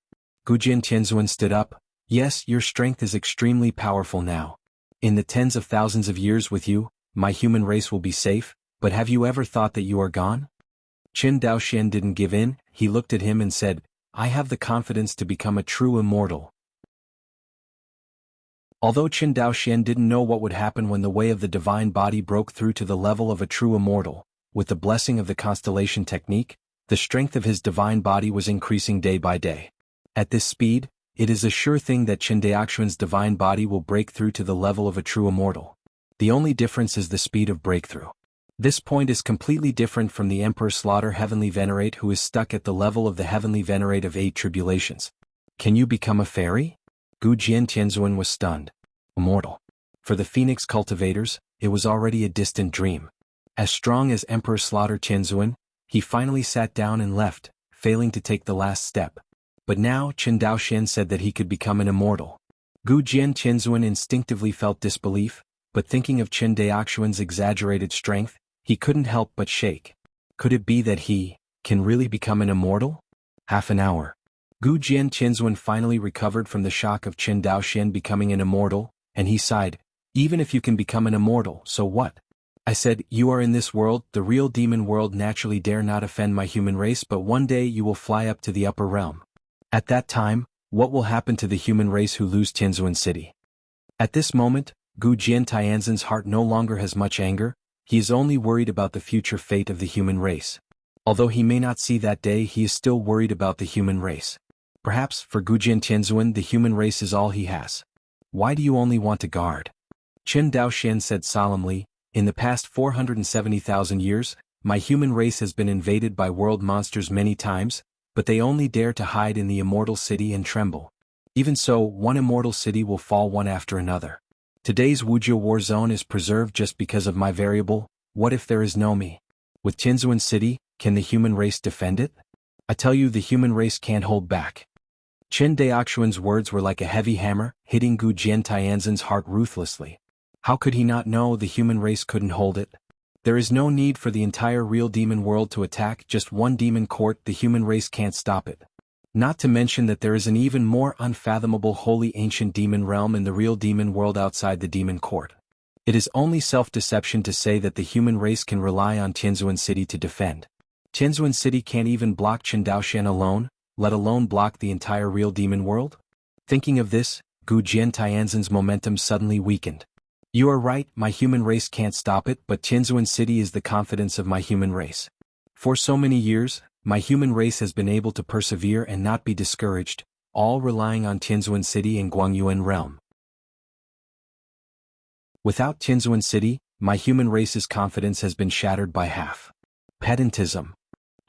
Gu Jian Tianzuan stood up. Yes, your strength is extremely powerful now. In the tens of thousands of years with you, my human race will be safe, but have you ever thought that you are gone? Qin Daoxian didn't give in. He looked at him and said, I have the confidence to become a true immortal. Although Qin Daoxian didn't know what would happen when the way of the divine body broke through to the level of a true immortal, with the blessing of the constellation technique, the strength of his divine body was increasing day by day. At this speed, it is a sure thing that Qin Daoxuan's divine body will break through to the level of a true immortal. The only difference is the speed of breakthrough. This point is completely different from the Emperor Slaughter Heavenly Venerate who is stuck at the level of the Heavenly Venerate of 8 tribulations. Can you become a fairy? Gu Jian Tianzuan was stunned. Immortal. For the Phoenix cultivators, it was already a distant dream. As strong as Emperor Slaughter Tianzuan, he finally sat down and left, failing to take the last step. But now Qin Daoxian said that he could become an immortal. Gu Jian Tianzuan instinctively felt disbelief, but thinking of Qin Daoxuan's exaggerated strength, he couldn't help but shake. Could it be that he can really become an immortal? Half an hour. Gu Jian Tianzuan finally recovered from the shock of Qin Daoxian becoming an immortal, and he sighed, even if you can become an immortal, so what? I said, you are in this world, the real demon world naturally dare not offend my human race, but one day you will fly up to the upper realm. At that time, what will happen to the human race who lose Tianzuan City? At this moment, Gu Jian Tianzan's heart no longer has much anger. He is only worried about the future fate of the human race. Although he may not see that day, he is still worried about the human race. Perhaps, for Gu Jian Tianzuan, the human race is all he has. Why do you only want to guard? Qin Daoxian said solemnly, in the past 470,000 years, my human race has been invaded by world monsters many times, but they only dare to hide in the immortal city and tremble. Even so, one immortal city will fall one after another. Today's Wuxia war zone is preserved just because of my variable. What if there is no me? With Tianzuan City, can the human race defend it? I tell you, the human race can't hold back. Qin Daoxuan's words were like a heavy hammer, hitting Gu Jian Tianzan's heart ruthlessly. How could he not know the human race couldn't hold it? There is no need for the entire real demon world to attack just one demon court. The human race can't stop it. Not to mention that there is an even more unfathomable holy ancient demon realm in the real demon world outside the demon court. It is only self-deception to say that the human race can rely on Tianzuan City to defend. Tianzuan City can't even block Qin Daoxian alone, let alone block the entire real demon world? Thinking of this, Gu Jian Tianzan's momentum suddenly weakened. You are right, my human race can't stop it, but Tianzuan City is the confidence of my human race. For so many years, my human race has been able to persevere and not be discouraged, all relying on Tianzuan City and Guangyuan realm. Without Tianzuan City, my human race's confidence has been shattered by half. Pedantism.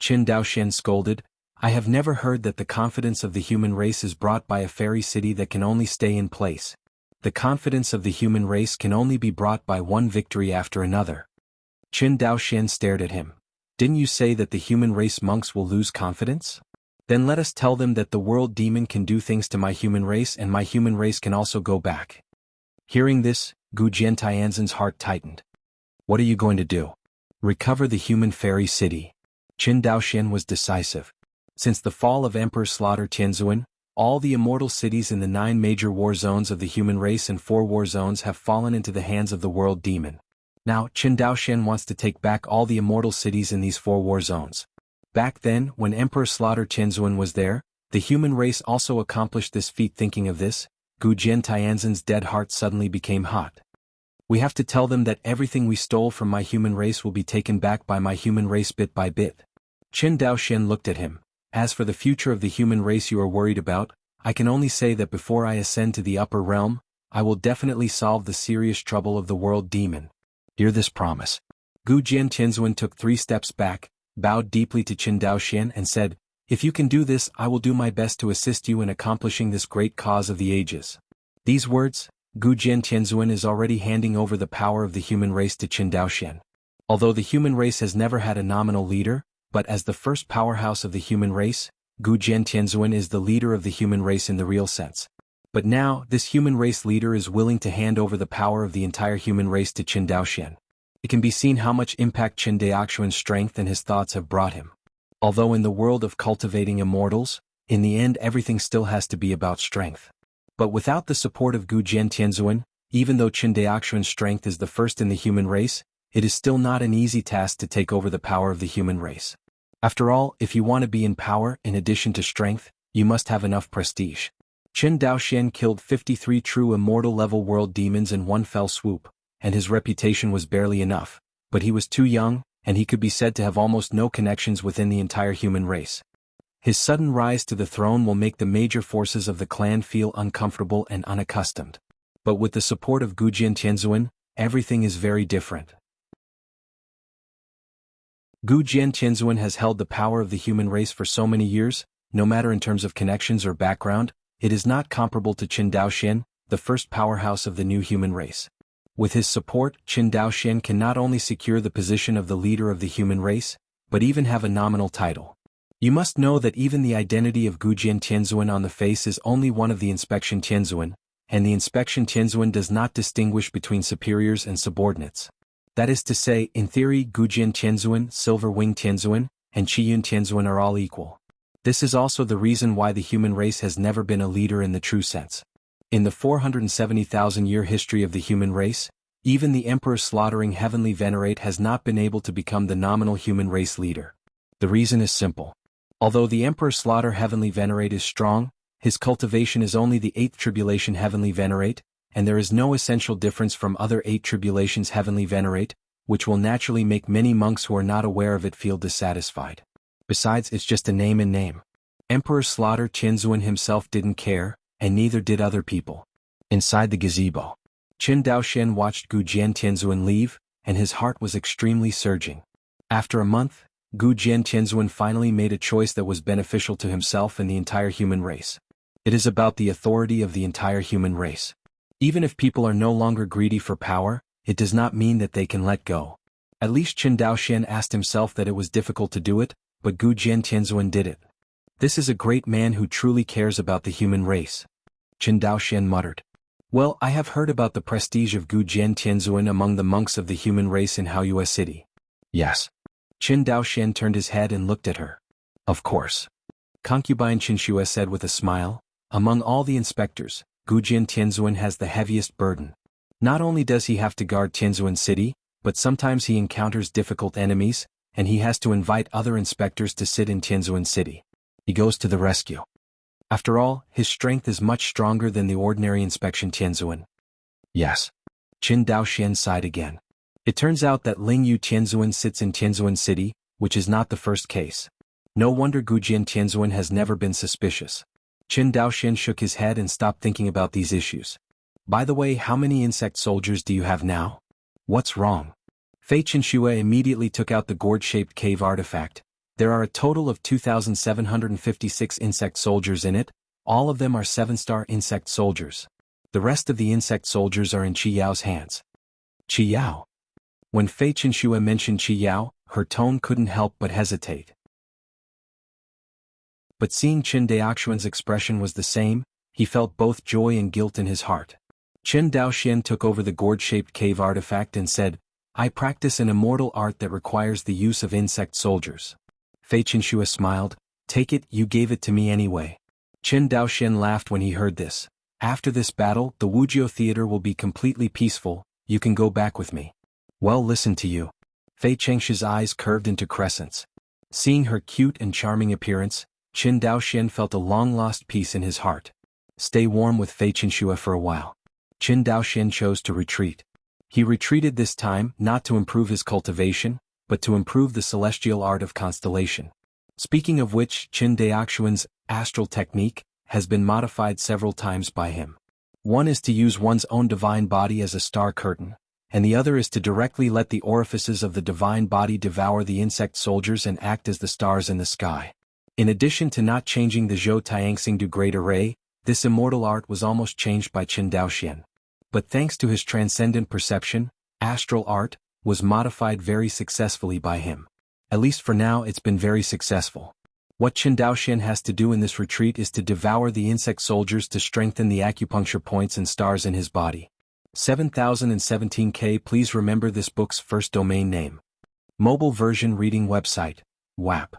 Qin Daoxian scolded, I have never heard that the confidence of the human race is brought by a fairy city that can only stay in place. The confidence of the human race can only be brought by one victory after another. Qin Daoxian stared at him. Didn't you say that the human race monks will lose confidence? Then let us tell them that the world demon can do things to my human race and my human race can also go back. Hearing this, Gu Jian Tianzan's heart tightened. What are you going to do? Recover the human fairy city. Qin Daoxian was decisive. Since the fall of Emperor Slaughter Tianzuan, all the immortal cities in the 9 major war zones of the human race and 4 war zones have fallen into the hands of the world demon. Now, Qin Daoxian wants to take back all the immortal cities in these 4 war zones. Back then, when Emperor Slaughter Tianzuan was there, the human race also accomplished this feat. Thinking of this, Gu Jian Tianzan's dead heart suddenly became hot. We have to tell them that everything we stole from my human race will be taken back by my human race bit by bit. Qin Daoxian looked at him. As for the future of the human race you are worried about, I can only say that before I ascend to the upper realm, I will definitely solve the serious trouble of the world demon. Hear this promise. Gu Jian Tianzuan took 3 steps back, bowed deeply to Qin Daoxian and said, "If you can do this, I will do my best to assist you in accomplishing this great cause of the ages." These words, Gu Jian Tianzuan is already handing over the power of the human race to Qin Daoxian. Although the human race has never had a nominal leader, but as the first powerhouse of the human race, Gu Jian Tianzuan is the leader of the human race in the real sense. But now, this human race leader is willing to hand over the power of the entire human race to Qin Daoxian. It can be seen how much impact Qin Daoxian's strength and his thoughts have brought him. Although in the world of cultivating immortals, in the end everything still has to be about strength. But without the support of Gu Jian Tianzuan, even though Qin Daoxian's strength is the first in the human race, it is still not an easy task to take over the power of the human race. After all, if you want to be in power, in addition to strength, you must have enough prestige. Qin Daoxian killed 53 true immortal-level world demons in one fell swoop, and his reputation was barely enough, but he was too young, and he could be said to have almost no connections within the entire human race. His sudden rise to the throne will make the major forces of the clan feel uncomfortable and unaccustomed. But with the support of Gu Jian Tianzuan, everything is very different. Gu Jian Tianzuan has held the power of the human race for so many years, no matter in terms of connections or background, it is not comparable to Qin Daoxian, the first powerhouse of the new human race. With his support, Qin Daoxian can not only secure the position of the leader of the human race, but even have a nominal title. You must know that even the identity of Gu Jian Tianzuan on the face is only one of the Inspection Tianzuan, and the Inspection Tianzuan does not distinguish between superiors and subordinates. That is to say, in theory, Gu Jian Tianzuan, Silver Wing Tianzuan, and Qiyun Tianzuan are all equal. This is also the reason why the human race has never been a leader in the true sense. In the 470,000-year history of the human race, even the Emperor slaughtering Heavenly Venerate has not been able to become the nominal human race leader. The reason is simple. Although the Emperor slaughter Heavenly Venerate is strong, his cultivation is only the 8th tribulation Heavenly Venerate, and there is no essential difference from other 8 tribulations Heavenly Venerate, which will naturally make many monks who are not aware of it feel dissatisfied. Besides, it's just a name in name. Emperor Slaughter Tianzuan himself didn't care, and neither did other people. Inside the gazebo, Qin Daoxian watched Gu Jian Tianzuan leave, and his heart was extremely surging. After a month, Gu Jian Tianzuan finally made a choice that was beneficial to himself and the entire human race. It is about the authority of the entire human race. Even if people are no longer greedy for power, it does not mean that they can let go. At least Qin Daoxian asked himself that it was difficult to do it, but Gu Jian Tianzuan did it. This is a great man who truly cares about the human race. Qin Daoxian muttered. Well, I have heard about the prestige of Gu Jian Tianzuan among the monks of the human race in Haoyue City. Yes. Qin Daoxian turned his head and looked at her. Of course. Concubine Qinshue said with a smile, among all the inspectors, Gu Jian Tianzuan has the heaviest burden. Not only does he have to guard Tianzuan City, but sometimes he encounters difficult enemies, and he has to invite other inspectors to sit in Tianzuan City. He goes to the rescue. After all, his strength is much stronger than the ordinary Inspection Tianzuan. Yes. Qin Daoxian sighed again. It turns out that Ling Yu Tianzuan sits in Tianzuan City, which is not the first case. No wonder Gu Jian Tianzuan has never been suspicious. Qin Daoxian shook his head and stopped thinking about these issues. By the way, how many insect soldiers do you have now? What's wrong? Fei Qinshue immediately took out the gourd-shaped cave artifact. There are a total of 2,756 insect soldiers in it, all of them are 7-star insect soldiers. The rest of the insect soldiers are in Qi Yao's hands. Qi Yao. When Fei Qinshue mentioned Qi Yao, her tone couldn't help but hesitate. But seeing Qin Daoxian's expression was the same, he felt both joy and guilt in his heart. Qin Daoxian took over the gourd-shaped cave artifact and said, I practice an immortal art that requires the use of insect soldiers. Fei Qinshue smiled, take it, you gave it to me anyway. Qin Daoxian laughed when he heard this. After this battle, the Wuxia theater will be completely peaceful, you can go back with me. Well, listen to you. Fei Chengshi's eyes curved into crescents. Seeing her cute and charming appearance, Qin Daoxian felt a long-lost peace in his heart. Stay warm with Fei Qinshue for a while. Qin Daoxian chose to retreat. He retreated this time not to improve his cultivation, but to improve the celestial art of constellation. Speaking of which, Qin Daoxuan's astral technique has been modified several times by him. One is to use one's own divine body as a star curtain, and the other is to directly let the orifices of the divine body devour the insect soldiers and act as the stars in the sky. In addition to not changing the Zhou Tianxing Du Great Array, this immortal art was almost changed by Qin Daoxian. But thanks to his transcendent perception, astral art was modified very successfully by him. At least for now it's been very successful. What Qin Daoxian has to do in this retreat is to devour the insect soldiers to strengthen the acupuncture points and stars in his body. 7017K. Please remember this book's first domain name. Mobile version reading website, WAP.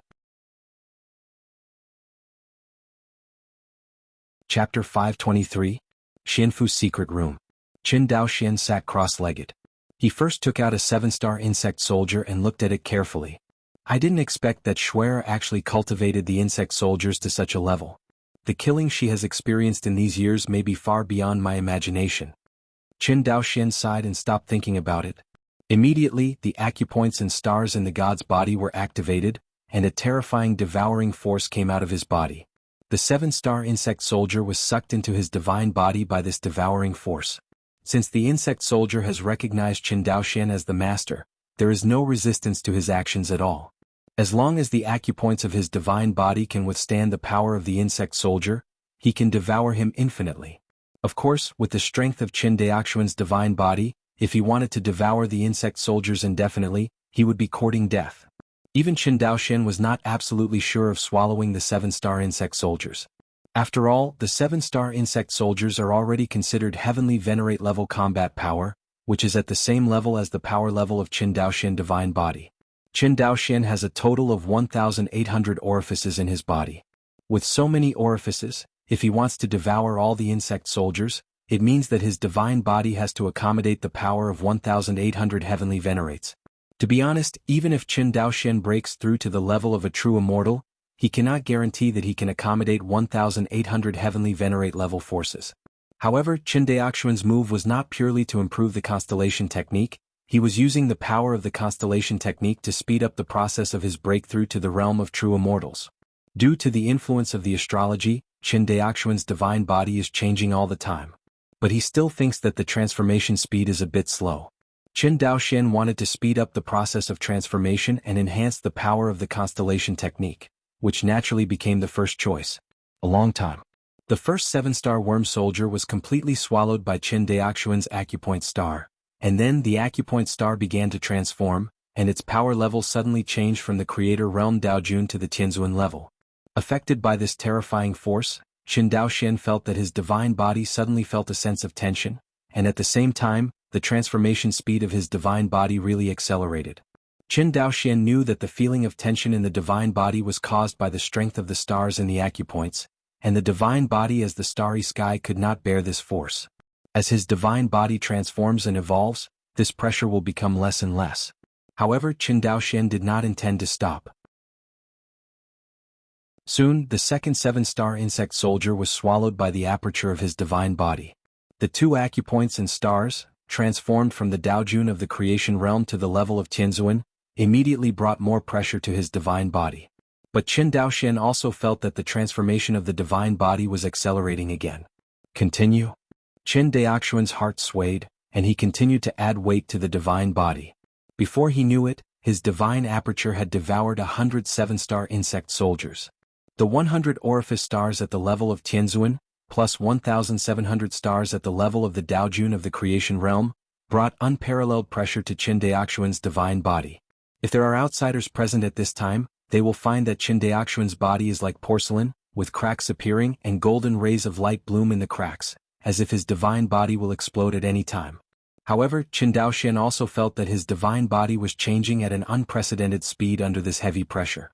Chapter 523, Xianfu's Secret Room. Qin Daoxian sat cross-legged. He first took out a 7-star insect soldier and looked at it carefully. I didn't expect that Shuera actually cultivated the insect soldiers to such a level. The killing she has experienced in these years may be far beyond my imagination. Qin Daoxian sighed and stopped thinking about it. Immediately, the acupoints and stars in the god's body were activated, and a terrifying devouring force came out of his body. The 7-star insect soldier was sucked into his divine body by this devouring force. Since the insect soldier has recognized Qin Daoxian as the master, there is no resistance to his actions at all. As long as the acupoints of his divine body can withstand the power of the insect soldier, he can devour him infinitely. Of course, with the strength of Qin Daoxuan's divine body, if he wanted to devour the insect soldiers indefinitely, he would be courting death. Even Qin Daoxian was not absolutely sure of swallowing the 7-star insect soldiers. After all, the 7-star insect soldiers are already considered heavenly venerate level combat power, which is at the same level as the power level of Qin Daoxian divine body. Qin Daoxian has a total of 1,800 orifices in his body. With so many orifices, if he wants to devour all the insect soldiers, it means that his divine body has to accommodate the power of 1,800 heavenly venerates. To be honest, even if Qin Daoxian breaks through to the level of a true immortal, he cannot guarantee that he can accommodate 1,800 heavenly venerate level forces. However, Qin Daoxuan's move was not purely to improve the constellation technique. He was using the power of the constellation technique to speed up the process of his breakthrough to the realm of true immortals. Due to the influence of the astrology, Qin Daoxuan's divine body is changing all the time. But he still thinks that the transformation speed is a bit slow. Qin Daoxian wanted to speed up the process of transformation and enhance the power of the constellation technique, which naturally became the first choice. A long time. The first 7-star worm soldier was completely swallowed by Qin Daoxuan's acupoint star, and then the acupoint star began to transform, and its power level suddenly changed from the creator realm Daojun to the Tianzuan level. Affected by this terrifying force, Qin Daoxian felt that his divine body suddenly felt a sense of tension, and at the same time, the transformation speed of his divine body really accelerated. Qin Daoxian knew that the feeling of tension in the divine body was caused by the strength of the stars in the acupoints, and the divine body as the starry sky could not bear this force. As his divine body transforms and evolves, this pressure will become less and less. However, Qin Daoxian did not intend to stop. Soon, the second 7-star insect soldier was swallowed by the aperture of his divine body. The 2 acupoints and stars, transformed from the Daojun of the creation realm to the level of Tianzuan, immediately brought more pressure to his divine body. But Qin Daoxian also felt that the transformation of the divine body was accelerating again. Continue? Qin Daoxuan's heart swayed, and he continued to add weight to the divine body. Before he knew it, his divine aperture had devoured 100 7-star insect soldiers. The 100 orifice stars at the level of Tianzuan, plus 1,700 stars at the level of the Daojun of the creation realm, brought unparalleled pressure to Qin Daoxuan's divine body. If there are outsiders present at this time, they will find that Qin Daoxuan's body is like porcelain, with cracks appearing and golden rays of light bloom in the cracks, as if his divine body will explode at any time. However, Qin Daoxian also felt that his divine body was changing at an unprecedented speed under this heavy pressure.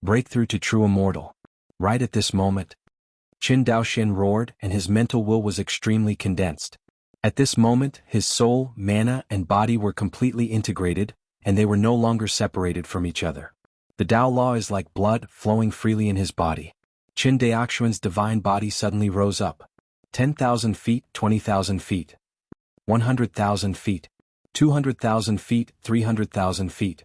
Breakthrough to true immortal. Right at this moment, Qin Daoxian roared, and his mental will was extremely condensed. At this moment, his soul, mana, and body were completely integrated, and they were no longer separated from each other. The Tao law is like blood flowing freely in his body. Qin Daoxuan's divine body suddenly rose up. 10,000 feet, 20,000 feet, 100,000 feet, 200,000 feet, 300,000 feet,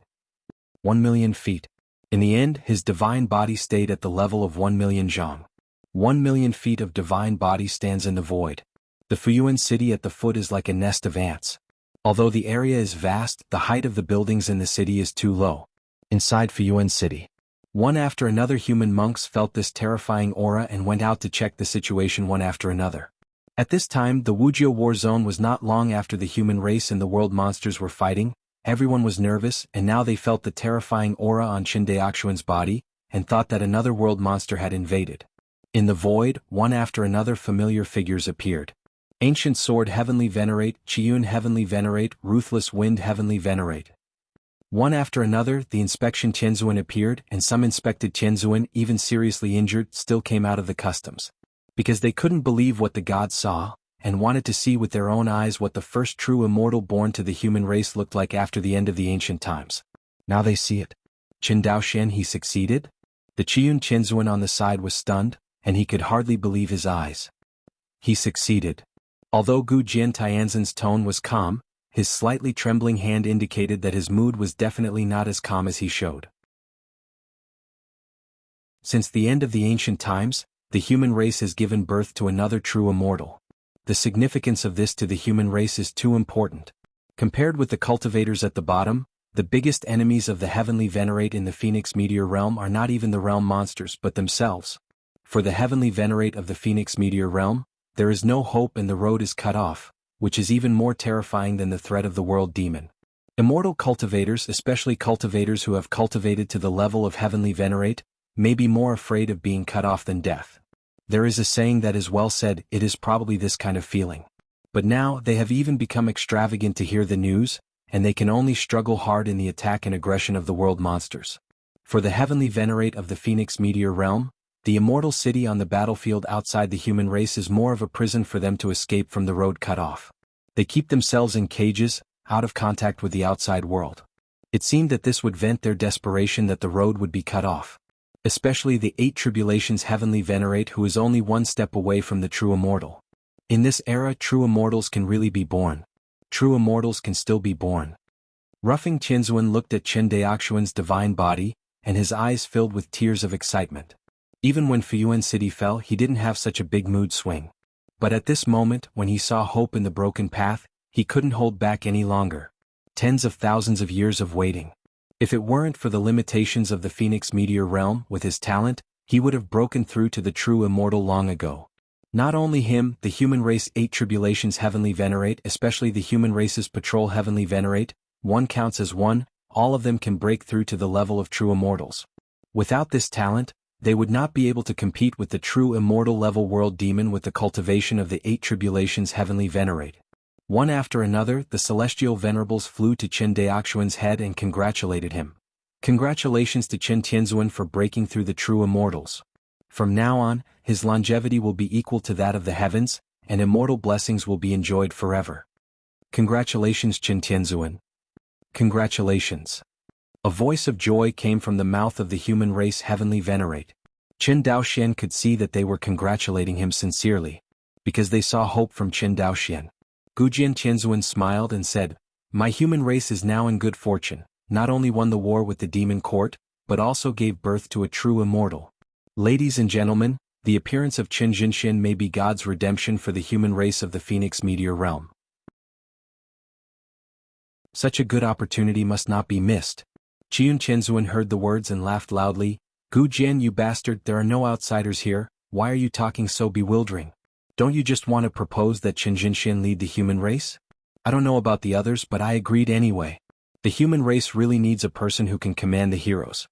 1,000,000 feet. In the end, his divine body stayed at the level of 1,000,000 zhang. 1,000,000 feet of divine body stands in the void. The Fuyuan city at the foot is like a nest of ants. Although the area is vast, the height of the buildings in the city is too low. Inside Fuyuan city, one after another human monks felt this terrifying aura and went out to check the situation one after another. At this time, the Wuxia war zone was not long after the human race and the world monsters were fighting. Everyone was nervous, and now they felt the terrifying aura on Qin Daoxuan's body, and thought that another world monster had invaded. In the void, one after another familiar figures appeared. Ancient Sword Heavenly Venerate, Qiyun Heavenly Venerate, Ruthless Wind Heavenly Venerate. One after another, the inspection Tianzuan appeared, and some inspected Tianzuan, even seriously injured, still came out of the customs. Because they couldn't believe what the gods saw, and wanted to see with their own eyes what the first true immortal born to the human race looked like after the end of the ancient times. Now they see it. Qin Daoxian, he succeeded? The Qiyun Tianzuan on the side was stunned, and he could hardly believe his eyes. He succeeded. Although Gu Jian Tianzan's tone was calm, his slightly trembling hand indicated that his mood was definitely not as calm as he showed. Since the end of the ancient times, the human race has given birth to another true immortal. The significance of this to the human race is too important. Compared with the cultivators at the bottom, the biggest enemies of the heavenly venerate in the Phoenix Meteor realm are not even the realm monsters but themselves. For the heavenly venerate of the Phoenix Meteor realm, there is no hope and the road is cut off, which is even more terrifying than the threat of the world demon. Immortal cultivators, especially cultivators who have cultivated to the level of heavenly venerate, may be more afraid of being cut off than death. There is a saying that is well said, it is probably this kind of feeling. But now they have even become extravagant to hear the news, and they can only struggle hard in the attack and aggression of the world monsters. For the heavenly venerate of the Phoenix Meteor realm, the immortal city on the battlefield outside the human race is more of a prison for them to escape from the road cut off. They keep themselves in cages, out of contact with the outside world. It seemed that this would vent their desperation that the road would be cut off. Especially the 8 tribulations heavenly venerate who is only one step away from the true immortal. In this era, true immortals can really be born. True immortals can still be born. Roughing Tianzuan looked at Qin Daoxuan's divine body, and his eyes filled with tears of excitement. Even when Fuyuan City fell, he didn't have such a big mood swing. But at this moment, when he saw hope in the broken path, he couldn't hold back any longer. Tens of thousands of years of waiting. If it weren't for the limitations of the Phoenix Meteor realm, with his talent, he would have broken through to the true immortal long ago. Not only him, the human race 8 tribulations heavenly venerate, especially the human race's patrol heavenly venerate, one counts as one, all of them can break through to the level of true immortals. Without this talent, they would not be able to compete with the true immortal level world demon with the cultivation of the 8 tribulations heavenly venerate. One after another, the celestial venerables flew to Qin Daoxuan's head and congratulated him. Congratulations to Qin Tianzuan for breaking through the true immortals. From now on, his longevity will be equal to that of the heavens, and immortal blessings will be enjoyed forever. Congratulations Qin Tianzuan. Congratulations. A voice of joy came from the mouth of the human race heavenly venerate. Qin Daoxian could see that they were congratulating him sincerely, because they saw hope from Qin Daoxian. Gujian Tianzuan smiled and said, "My human race is now in good fortune, not only won the war with the demon court, but also gave birth to a true immortal." Ladies and gentlemen, the appearance of Qin Jinxian may be God's redemption for the human race of the Phoenix Meteor realm. Such a good opportunity must not be missed. Qiyun Tianzuan heard the words and laughed loudly. "Gu Jian, you bastard, there are no outsiders here, why are you talking so bewildering? Don't you just want to propose that Qin Jinxian lead the human race? I don't know about the others but I agreed anyway. The human race really needs a person who can command the heroes."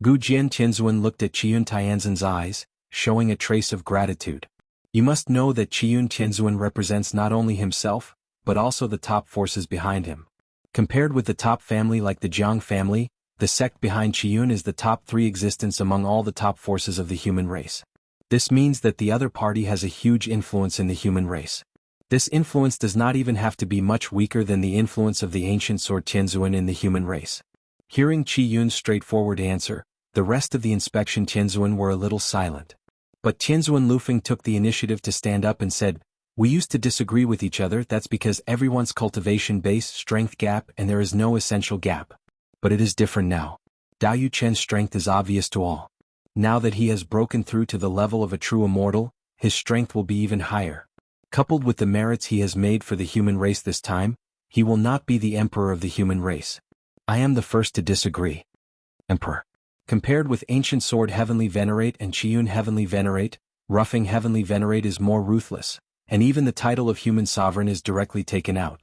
Gu Jian Tianzuan looked at Qiyun Tianzan's eyes, showing a trace of gratitude. You must know that Qiyun Tianzuan represents not only himself, but also the top forces behind him. Compared with the top family like the Jianghu family, the sect behind Qiyun is the top 3 existence among all the top forces of the human race. This means that the other party has a huge influence in the human race. This influence does not even have to be much weaker than the influence of the ancient sword Tianzuan in the human race. Hearing Qiyun's straightforward answer, the rest of the inspection Tianzuan were a little silent. But Tianzuan Lufeng took the initiative to stand up and said, "We used to disagree with each other, that's because everyone's cultivation base, strength gap, and there is no essential gap. But it is different now. Dao Yu Chen's strength is obvious to all. Now that he has broken through to the level of a true immortal, his strength will be even higher. Coupled with the merits he has made for the human race this time, he will not be the emperor of the human race. I am the first to disagree. Emperor. Compared with Ancient Sword Heavenly Venerate and Qiyun Heavenly Venerate, Roughing Heavenly Venerate is more ruthless, and even the title of human sovereign is directly taken out.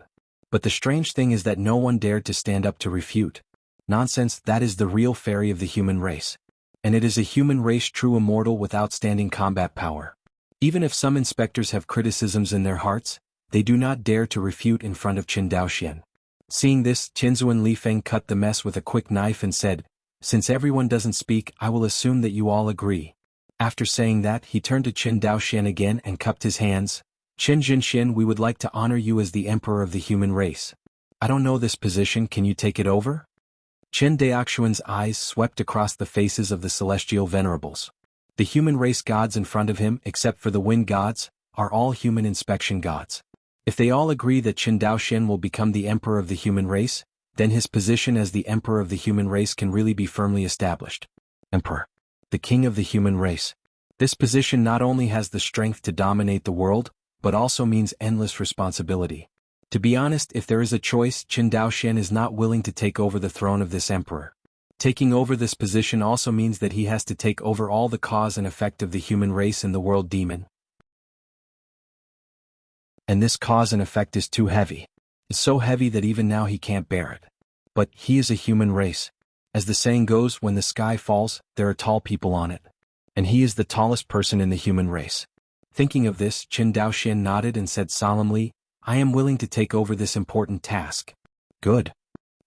But the strange thing is that no one dared to stand up to refute. Nonsense, that is the real fairy of the human race. And it is a human race true immortal with outstanding combat power. Even if some inspectors have criticisms in their hearts, they do not dare to refute in front of Qin Daoxian. Seeing this, Qinzuan Lifeng cut the mess with a quick knife and said, "Since everyone doesn't speak, I will assume that you all agree." After saying that, he turned to Qin Daoxian again and cupped his hands. "Qin Jinxian, we would like to honor you as the emperor of the human race. I don't know this position, can you take it over?" Qin Daoxian's eyes swept across the faces of the celestial venerables. The human race gods in front of him, except for the wind gods, are all human inspection gods. If they all agree that Qin Daoxian will become the emperor of the human race, then his position as the emperor of the human race can really be firmly established. Emperor. The king of the human race. This position not only has the strength to dominate the world, but also means endless responsibility. To be honest, if there is a choice, Qin Daoxian is not willing to take over the throne of this emperor. Taking over this position also means that he has to take over all the cause and effect of the human race and the world demon. And this cause and effect is too heavy. It's so heavy that even now he can't bear it. But he is a human race. As the saying goes, when the sky falls, there are tall people on it. And he is the tallest person in the human race. Thinking of this, Qin Daoxian nodded and said solemnly, "I am willing to take over this important task." Good.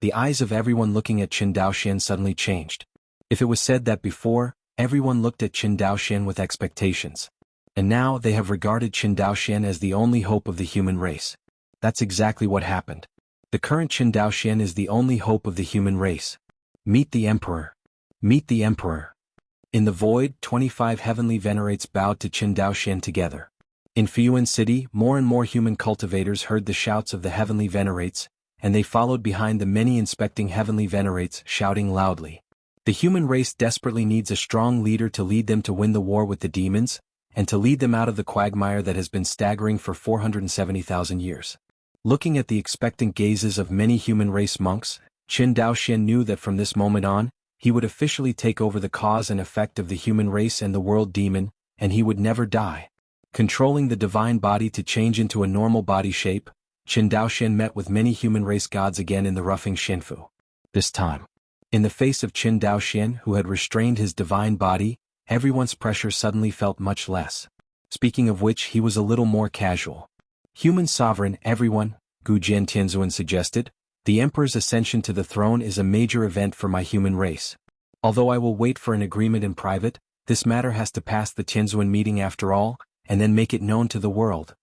The eyes of everyone looking at Qin Daoxian suddenly changed. If it was said that before, everyone looked at Qin Daoxian with expectations. And now they have regarded Qin Daoxian as the only hope of the human race. That's exactly what happened. The current Qin Daoxian is the only hope of the human race. Meet the emperor. Meet the emperor. In the void, 25 heavenly venerates bowed to Qin Daoxian together. In Fuyuan City, more and more human cultivators heard the shouts of the heavenly venerates, and they followed behind the many inspecting heavenly venerates, shouting loudly. The human race desperately needs a strong leader to lead them to win the war with the demons, and to lead them out of the quagmire that has been staggering for 470,000 years. Looking at the expectant gazes of many human race monks, Qin Daoxian knew that from this moment on, he would officially take over the cause and effect of the human race and the world demon, and he would never die. Controlling the divine body to change into a normal body shape, Qin Daoxian met with many human race gods again in the roughing Shinfu. This time, in the face of Qin Daoxian, who had restrained his divine body, everyone's pressure suddenly felt much less. Speaking of which, he was a little more casual. "Human sovereign, everyone," Gu Jian Tianzuan suggested, "the emperor's ascension to the throne is a major event for my human race. Although I will wait for an agreement in private, this matter has to pass the Tianzuan meeting after all, and then make it known to the world."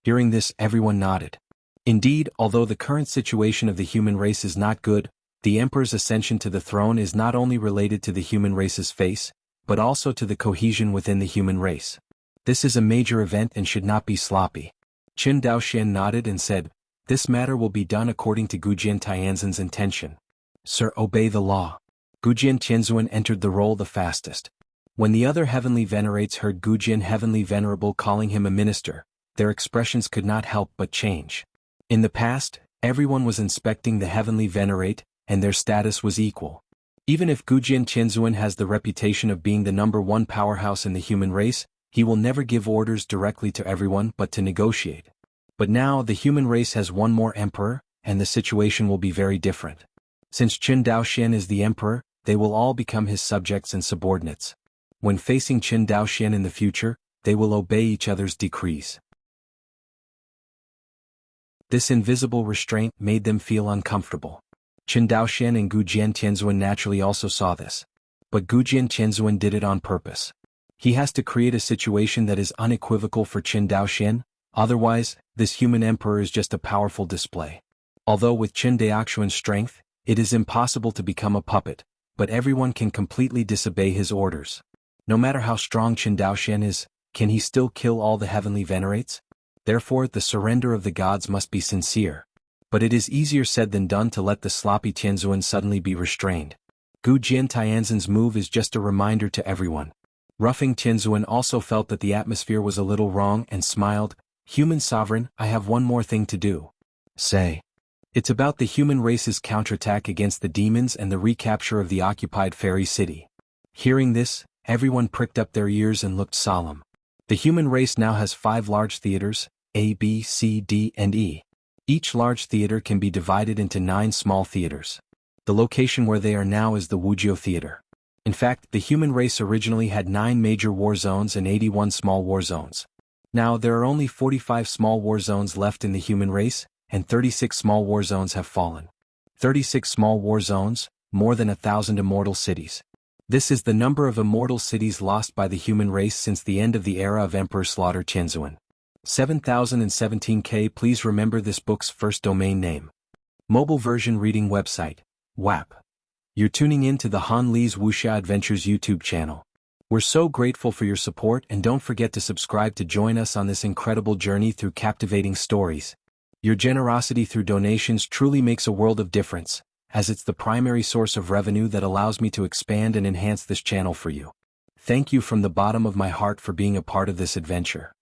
Hearing this, everyone nodded. Indeed, although the current situation of the human race is not good, the emperor's ascension to the throne is not only related to the human race's face, but also to the cohesion within the human race. This is a major event and should not be sloppy. Qin Daoxian nodded and said, "This matter will be done according to Gujian Tianzan's intention. Sir, obey the law." Gujian Tianzuan entered the role the fastest. When the other heavenly venerates heard Gujian Heavenly Venerable calling him a minister, their expressions could not help but change. In the past, everyone was inspecting the heavenly venerate, and their status was equal. Even if Gujian Tianzuan has the reputation of being the #1 powerhouse in the human race, he will never give orders directly to everyone but to negotiate. But now the human race has one more emperor, and the situation will be very different. Since Qin Daoxian is the emperor, they will all become his subjects and subordinates. When facing Qin Daoxian in the future, they will obey each other's decrees. This invisible restraint made them feel uncomfortable. Qin Daoxian and Gujian Tianzuan naturally also saw this. But Gujian Tianzuan did it on purpose. He has to create a situation that is unequivocal for Qin Daoxian, otherwise, this human emperor is just a powerful display. Although with Qin Daoxian's strength, it is impossible to become a puppet, but everyone can completely disobey his orders. No matter how strong Qin Daoxian is, can he still kill all the heavenly venerates? Therefore, the surrender of the gods must be sincere. But it is easier said than done to let the sloppy Tianzuan suddenly be restrained. Gu Jiantianzhen's move is just a reminder to everyone. Roughing Tianzuan also felt that the atmosphere was a little wrong and smiled. Human sovereign, I have one more thing to do. Say. It's about the human race's counterattack against the demons and the recapture of the occupied fairy city. Hearing this, everyone pricked up their ears and looked solemn. The human race now has 5 large theaters, A, B, C, D, and E. Each large theater can be divided into 9 small theaters. The location where they are now is the Wuxia theater. In fact, the human race originally had 9 major war zones and 81 small war zones. Now there are only 45 small war zones left in the human race, and 36 small war zones have fallen. 36 small war zones, more than 1,000 immortal cities. This is the number of immortal cities lost by the human race since the end of the era of Emperor Slaughter Tianzuan. 7017K. Please remember this book's first domain name. Mobile version reading website, WAP. You're tuning in to the Han Li's Wuxia Adventures YouTube channel. We're so grateful for your support, and don't forget to subscribe to join us on this incredible journey through captivating stories. Your generosity through donations truly makes a world of difference, as it's the primary source of revenue that allows me to expand and enhance this channel for you. Thank you from the bottom of my heart for being a part of this adventure.